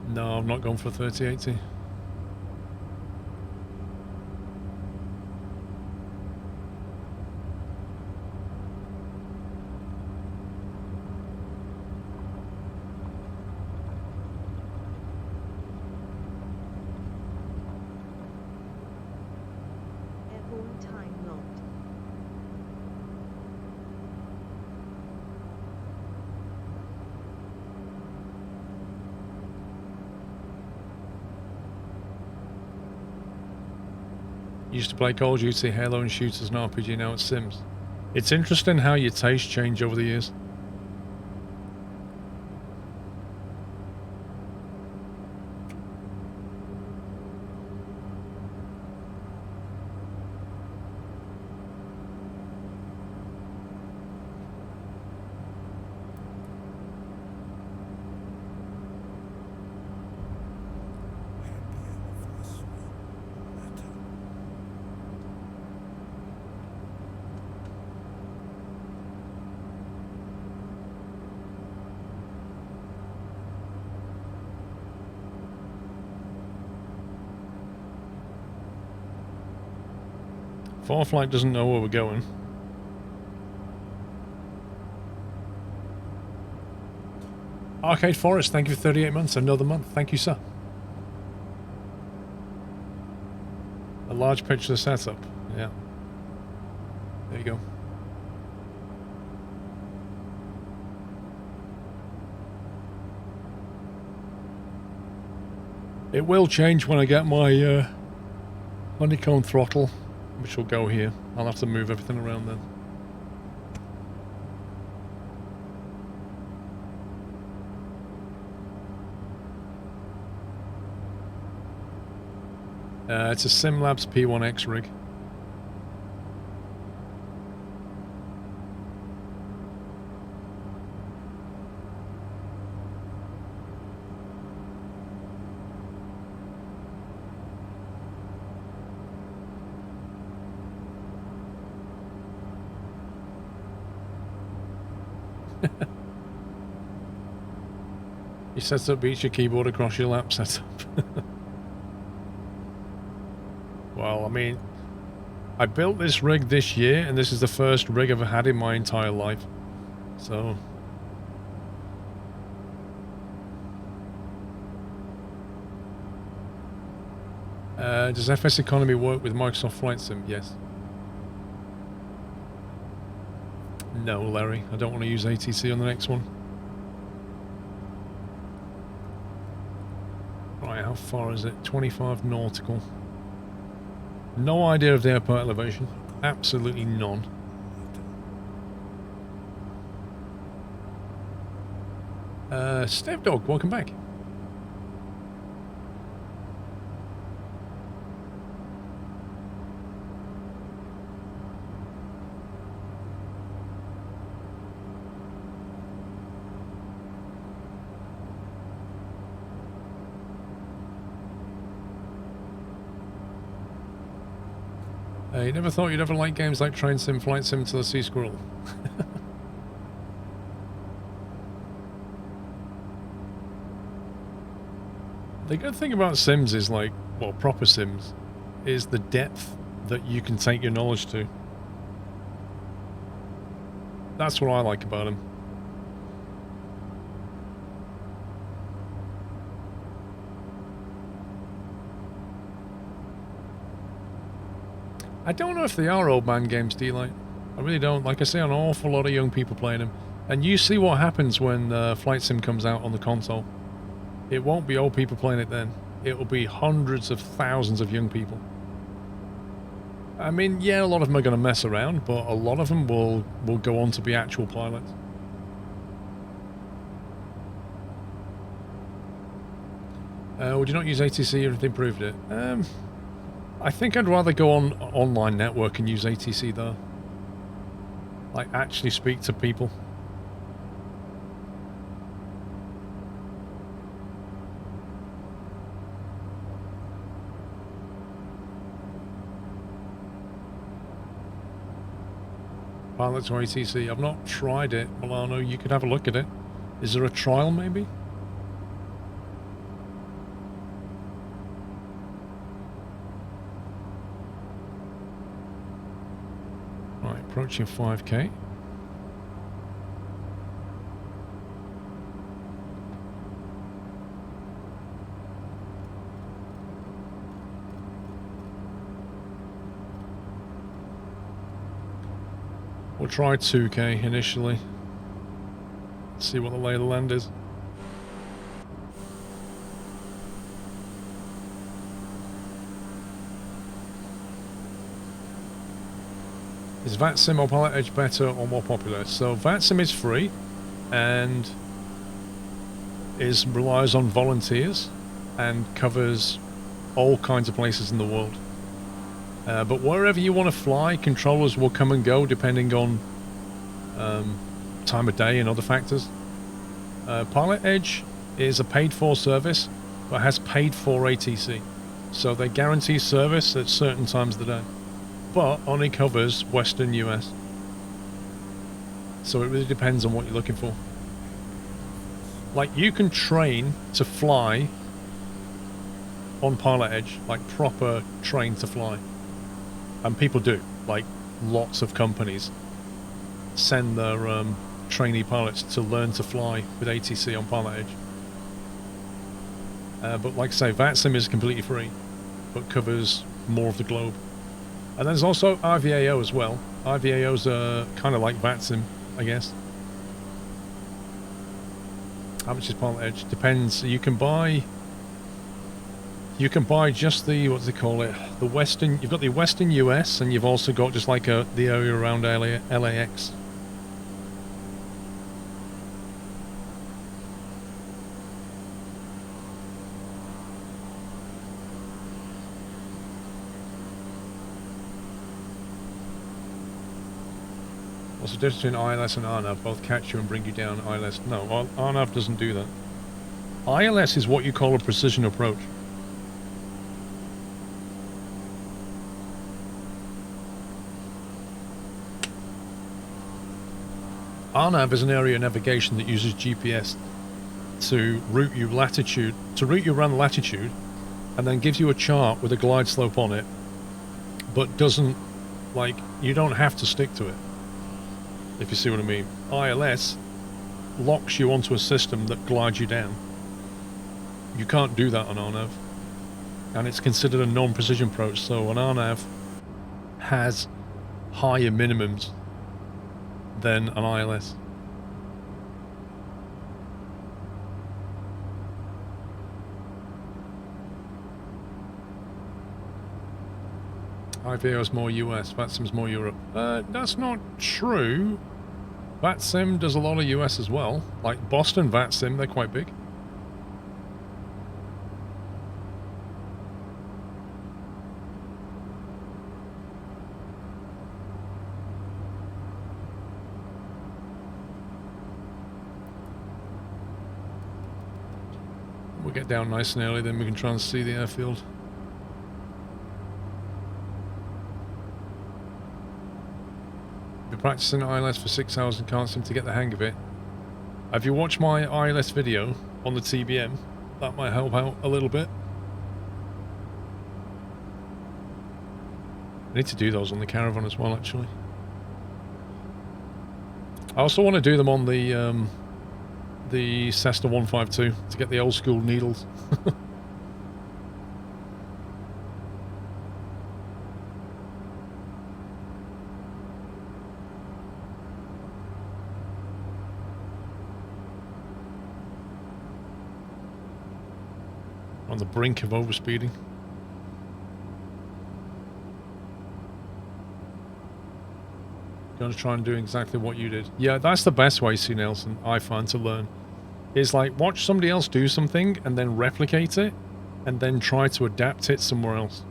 No, I'm not going for 3080. Airborne time logged. Used to play Call of Duty, Halo and shooters and RPG, now it's Sims. It's interesting how your tastes change over the years. 4Flight doesn't know where we're going. Arcade Forest, thank you for 38 months. Another month. Thank you, sir. A large picture of the setup. Yeah. There you go. It will change when I get my honeycomb throttle, which will go here. I'll have to move everything around then. It's a SimLabs P1X rig. He sets up each your keyboard across your lap setup. Well, I mean, I built this rig this year, and this is the first rig I've had in my entire life. So... does FS Economy work with Microsoft Flight Sim? Yes. No, Larry. I don't want to use ATC on the next one. Right, how far is it? 25 nautical. No idea of the airport elevation. Absolutely none. Step Dog, welcome back. You never thought you'd ever like games like Train Sim, Flight Sim to the Sea Squirrel. The good thing about Sims is, like, well, proper Sims, is the depth that you can take your knowledge to. That's what I like about them. I don't know if they are old man games, D-Light. I really don't. Like I say, an awful lot of young people playing them. And you see what happens when Flight Sim comes out on the console. It won't be old people playing it then. It will be hundreds of thousands of young people. I mean, yeah, a lot of them are going to mess around, but a lot of them will go on to be actual pilots. Would you not use ATC if they improved it? I think I'd rather go on online network and use ATC though. Like, actually speak to people. Pilots or ATC? I've not tried it, Milano. You could have a look at it. Is there a trial maybe? Approaching 5k. We'll try 2k initially. See what the lay of the land is. Is VATSIM or Pilot Edge better or more popular? So VATSIM is free and relies on volunteers and covers all kinds of places in the world. But wherever you want to fly, controllers will come and go depending on time of day and other factors. Pilot Edge is a paid-for service but has paid-for ATC. So they guarantee service at certain times of the day, but only covers Western US. So it really depends on what you're looking for. Like, you can train to fly on Pilot Edge, like proper train to fly. And people do. like lots of companies send their trainee pilots to learn to fly with ATC on Pilot Edge. But like I say, VATSIM is completely free, but covers more of the globe. And there's also IVAO as well. IVAO's kind of like VATSIM, I guess. How much is Pilot Edge? Depends. You can buy just the, what do they call it? The Western. You've got the Western US, and you've also got just like the area around LAX. What's the difference between ILS and RNAV? Both catch you and bring you down. ILS, no, RNAV doesn't do that. ILS is what you call a precision approach. RNAV is an area of navigation that uses GPS to route you around the latitude, and then gives you a chart with a glide slope on it, but doesn't, like, you don't have to stick to it, if you see what I mean. ILS locks you onto a system that glides you down. You can't do that on RNAV, and it's considered a non-precision approach, so an RNAV has higher minimums than an ILS. IVAO is more US, VATSIM is more Europe. That's not true. VATSIM does a lot of US as well. Like Boston VATSIM, they're quite big. We'll get down nice and early, then we can try and see the airfield. Been practicing ILS for 6 hours and can't seem to get the hang of it. Have you watched my ILS video on the TBM? That might help out a little bit. I need to do those on the Caravan as well, actually. I also want to do them on the Cessna 152 to get the old school needles. On the brink of overspeeding. Going to try and do exactly what you did. Yeah, that's the best way, C. Nelson, I find, to learn. Is like, watch somebody else do something and then replicate it, and then try to adapt it somewhere else.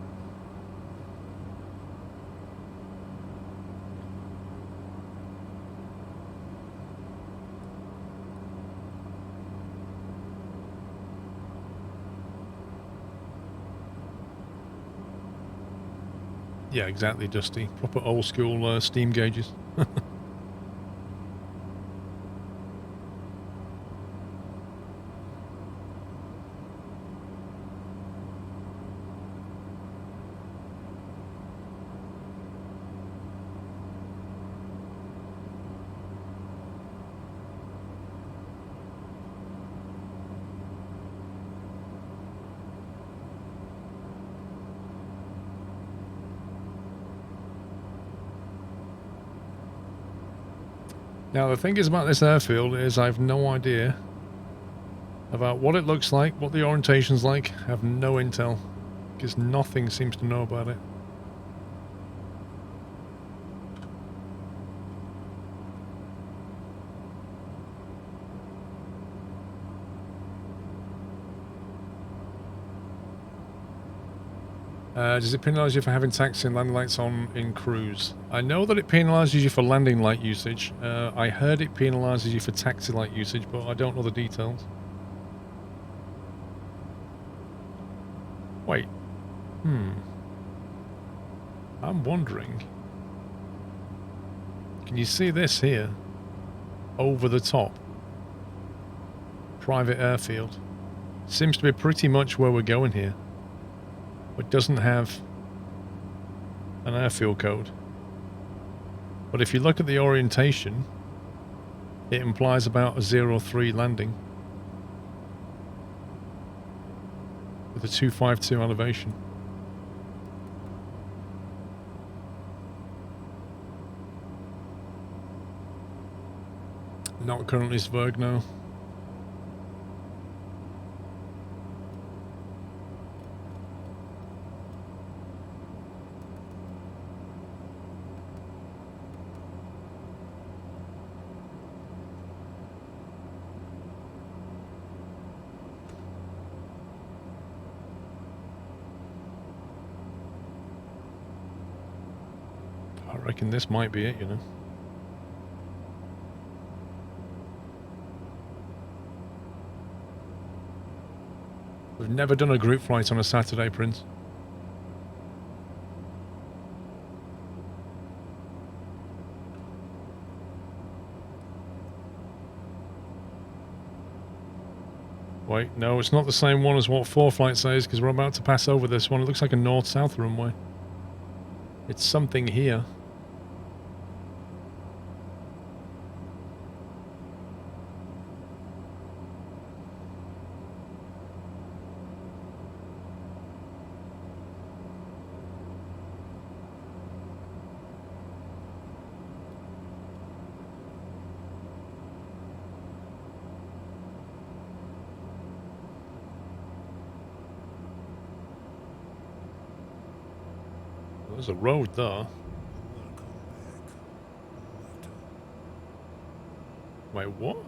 Yeah, exactly, Dusty. Proper old school steam gauges. Now, the thing is about this airfield is I have no idea about what it looks like, what the orientation's like. I have no intel, because nothing seems to know about it. Does it penalise you for having taxi and landing lights on in cruise? I know that it penalises you for landing light usage. I heard it penalises you for taxi light usage, but I don't know the details. Wait. I'm wondering. Can you see this here? Over the top. Private airfield. Seems to be pretty much where we're going here. It doesn't have an airfield code. But if you look at the orientation, it implies about a 0-3 landing with a 252 elevation. Not currently Sverg, no. I reckon this might be it, you know. We've never done a group flight on a Saturday, Prince. Wait, no, it's not the same one as what 4Flight says, because we're about to pass over this one. It looks like a north-south runway. It's something here. There's a road there. Welcome back, Natter. Wait, what?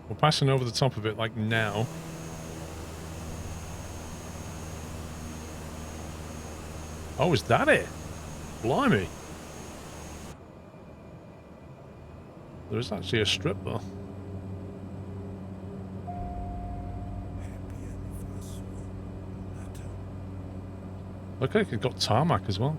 We're passing over the top of it, like, now. Oh, is that it? Blimey. There's actually a strip there. Happy anniversary, Natter. Look like it's got tarmac as well.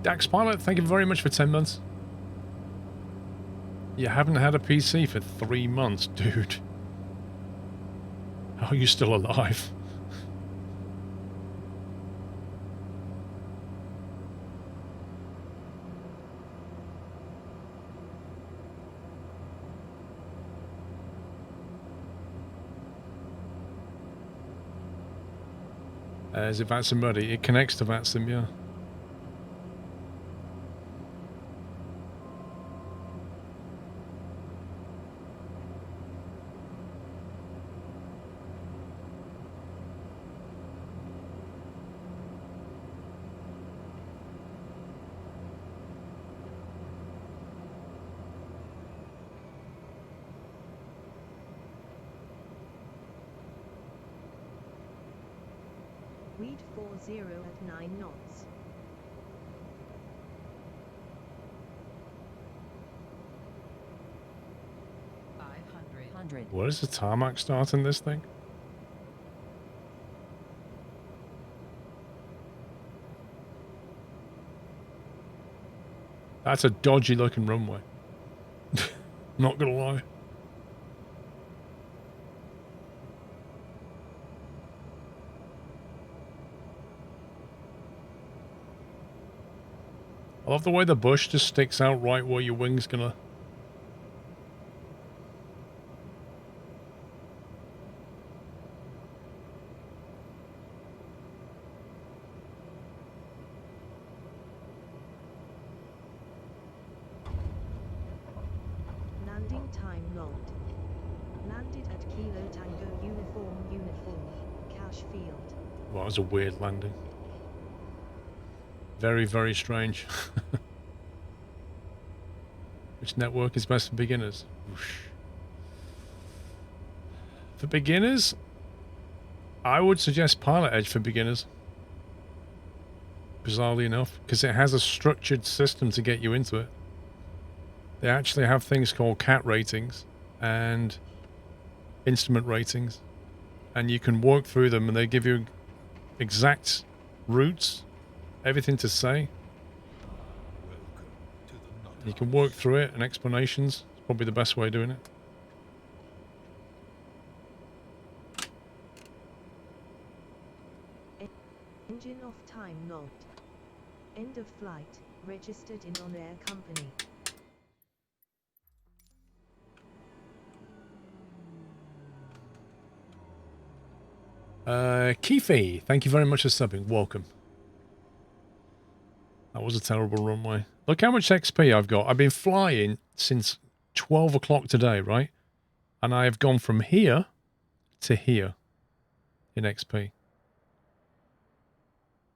Dax Pilot, thank you very much for 10 months. You haven't had a PC for 3 months, dude. How are you still alive? Is it Vatsim Muddy? It connects to Vatsim, yeah. Read 40 at 9 knots. What is the tarmac start in this thing? That's a dodgy looking runway. Not gonna lie. I love the way the bush just sticks out right where your wing's gonna... Landing time logged. Landed at Kilo Tango Uniform, Cache Field. Well, that was a weird landing. Very, very strange. Which network is best for beginners? Whoosh. For beginners, I would suggest Pilot Edge for beginners. Bizarrely enough, because it has a structured system to get you into it. They actually have things called CAT ratings and instrument ratings, and you can work through them, and they give you exact routes, everything to say. Welcome to the Nut You can work through it and explanations. It's probably the best way of doing it. Engine off time logged. End of flight, registered in on-air company. Keefe, thank you very much for subbing. Welcome. That was a terrible runway. Look how much XP I've got. I've been flying since 12 o'clock today, right? And I have gone from here to here in XP.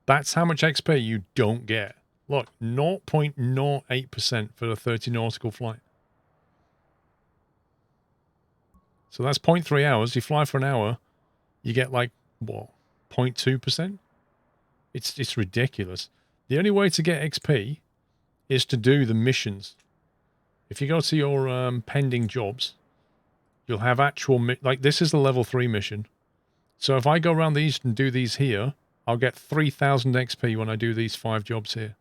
That's how much XP you don't get. Look, 0.08% for a 30 nautical flight. So that's 0.3 hours. You fly for an hour, you get like, what, 0.2%? It's ridiculous. The only way to get XP is to do the missions. If you go to your pending jobs, you'll have actual, like this is the level 3 mission. So if I go around these and do these here, I'll get 3,000 XP when I do these 5 jobs here.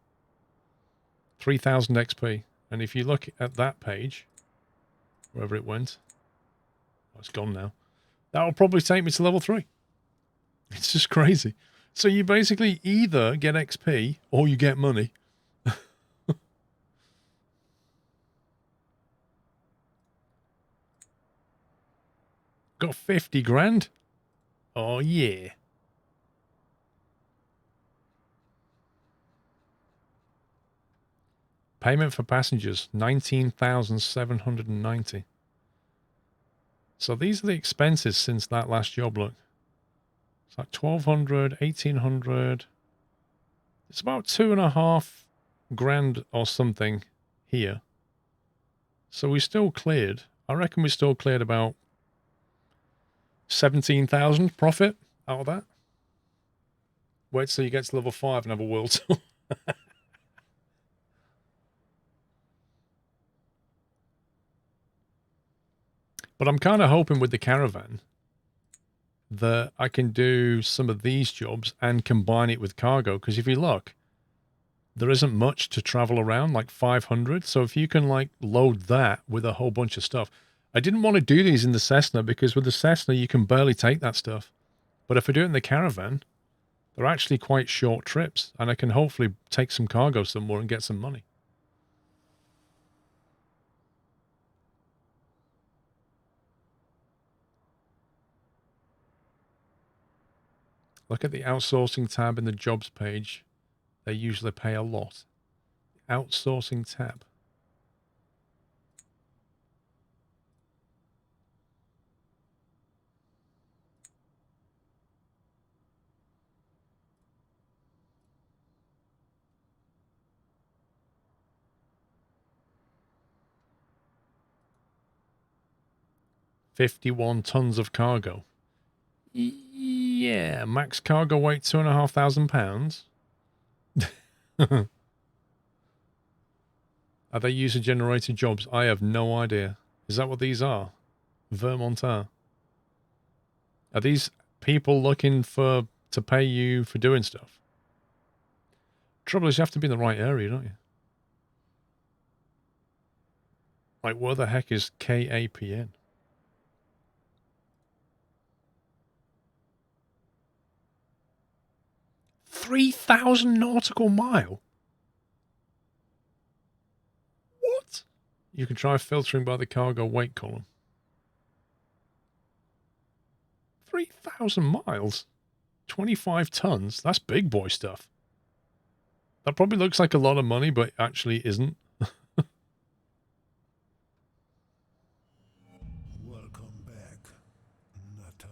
3,000 XP. And if you look at that page, wherever it went, oh, it's gone now. That'll probably take me to level 3. It's just crazy. So you basically either get XP or you get money. Got 50 grand. Oh, yeah. Payment for passengers, 19,790. So these are the expenses since that last job, look. It's like 1,200, 1,800. It's about 2.5 grand or something here. So we still cleared. I reckon we still cleared about 17,000 profit out of that. Wait till you get to level 5 and have a world tour. But I'm kind of hoping with the caravan that I can do some of these jobs and combine it with cargo. Because if you look, there isn't much to travel around, like 500. So if you can like load that with a whole bunch of stuff. I didn't want to do these in the Cessna because with the Cessna, you can barely take that stuff. But if I do it in the caravan, they're actually quite short trips. And I can hopefully take some cargo somewhere and get some money. Look at the outsourcing tab in the jobs page. They usually pay a lot. Outsourcing tab. $51 tons of cargo. Yeah, max cargo weight 2,500 pounds. Are they user-generated jobs? I have no idea. Is that what these are? Vermonter. Are these people looking to pay you for doing stuff? Trouble is you have to be in the right area, don't you? Like, where the heck is KAPN? 3,000 nautical mile? What? You can try filtering by the cargo weight column. 3,000 miles? 25 tons? That's big boy stuff. That probably looks like a lot of money, but actually isn't. Welcome back, Nutter.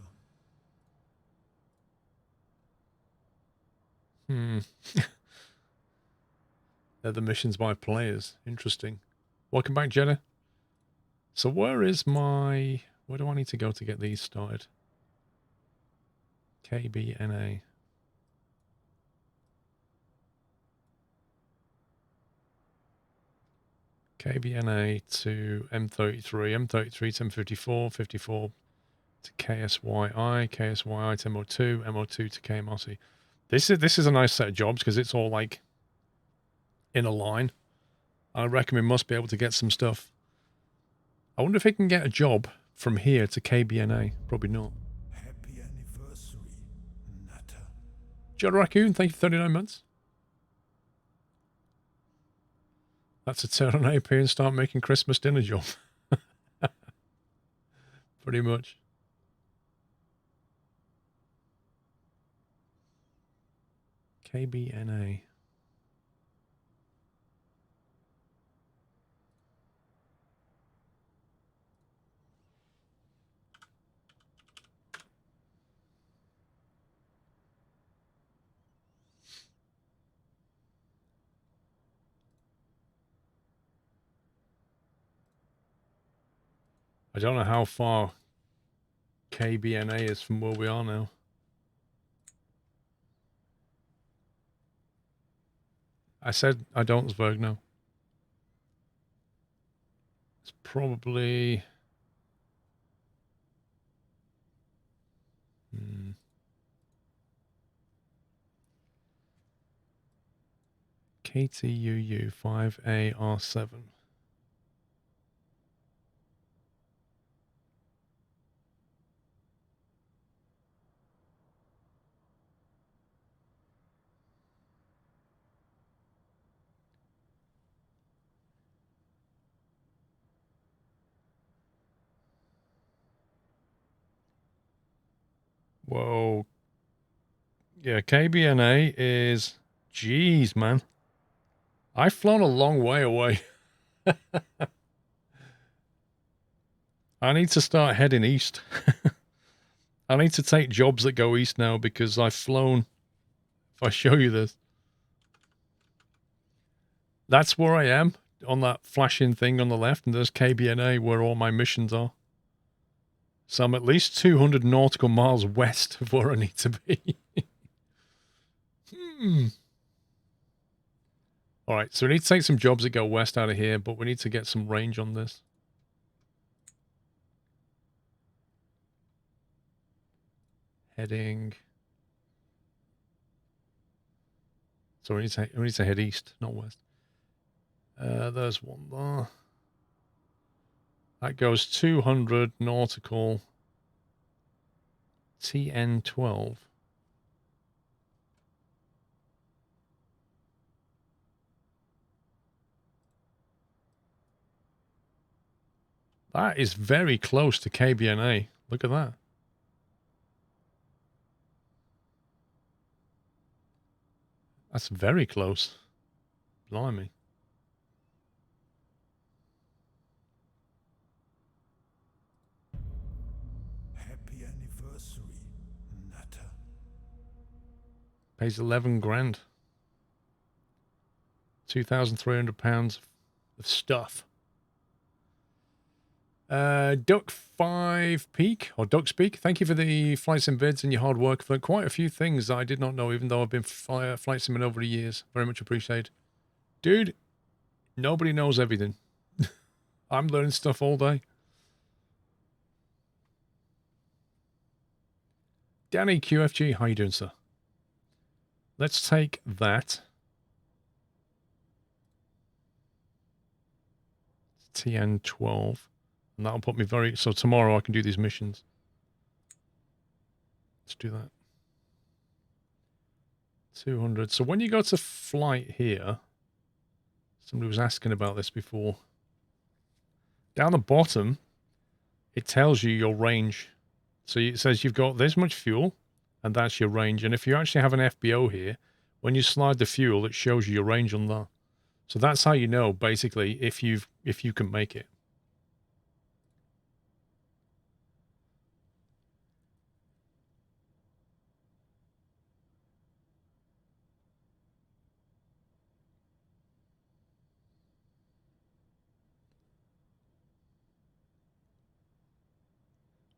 They're the missions by players. Interesting. Welcome back, Jenna. So where is my... Where do I need to go to get these started? KBNA. KBNA to M33. M33 to M54. 54 to KSYI, KSYI to MO2, MO2 to KMRC. This is a nice set of jobs because it's all like in a line. I reckon we must be able to get some stuff. I wonder if we can get a job from here to KBNA. Probably not. Happy anniversary, Nutter. John Raccoon, thank you for 39 months. That's a turn on AP and start making Christmas dinner job. Pretty much. KBNA. I don't know how far KBNA is from where we are now. I said I don't Zwerg now. It's probably... KTUU 5AR7. Whoa. Yeah, KBNA is... Jeez, man. I've flown a long way away. I need to start heading east. I need to take jobs that go east now because I've flown... If I show you this. That's where I am, on that flashing thing on the left, and there's KBNA where all my missions are. So I'm at least 200 nautical miles west of where I need to be. All right, so we need to take some jobs that go west out of here, but we need to get some range on this. Heading. So we need to head east, not west. There's one there. That goes 200 nautical TN12. That is very close to KBNA. Look at that. That's very close. Blimey. Happy anniversary, Nutter. Pays 11 grand. £2,300 of stuff. Duck 5 Peak, or Duck Speak, thank you for the flight sim vids and your hard work for quite a few things that I did not know, even though I've been flight simming over the years. Very much appreciated. Dude, nobody knows everything. I'm learning stuff all day. Danny QFG, how you doing, sir? Let's take that. TN12. And that'll put me very... So tomorrow I can do these missions. Let's do that. 200. So when you go to flight here... Somebody was asking about this before. Down the bottom, it tells you your range. So it says you've got this much fuel, and that's your range. And if you actually have an FBO here, when you slide the fuel, it shows you your range on that. So that's how you know, basically, if you can make it.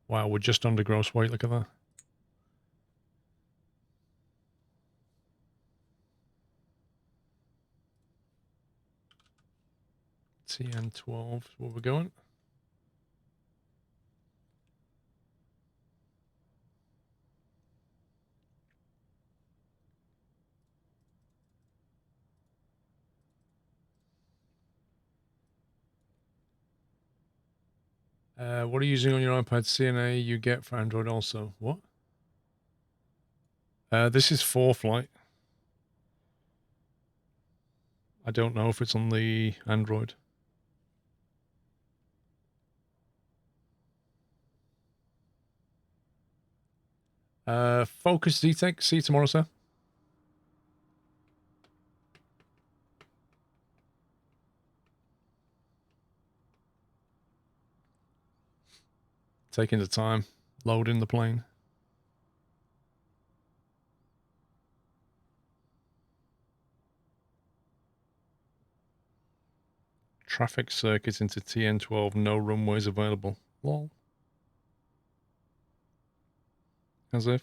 Wow, we're just under gross weight. Look at that. TN12 is where we're going. What are you using on your iPad? CNA you get for Android also. What? This is 4Flight. I don't know if it's on the Android. Focus D-Tech. See you tomorrow, sir. Taking the time. Loading the plane. Traffic circuit into TN12. No runways available. Lol. As if.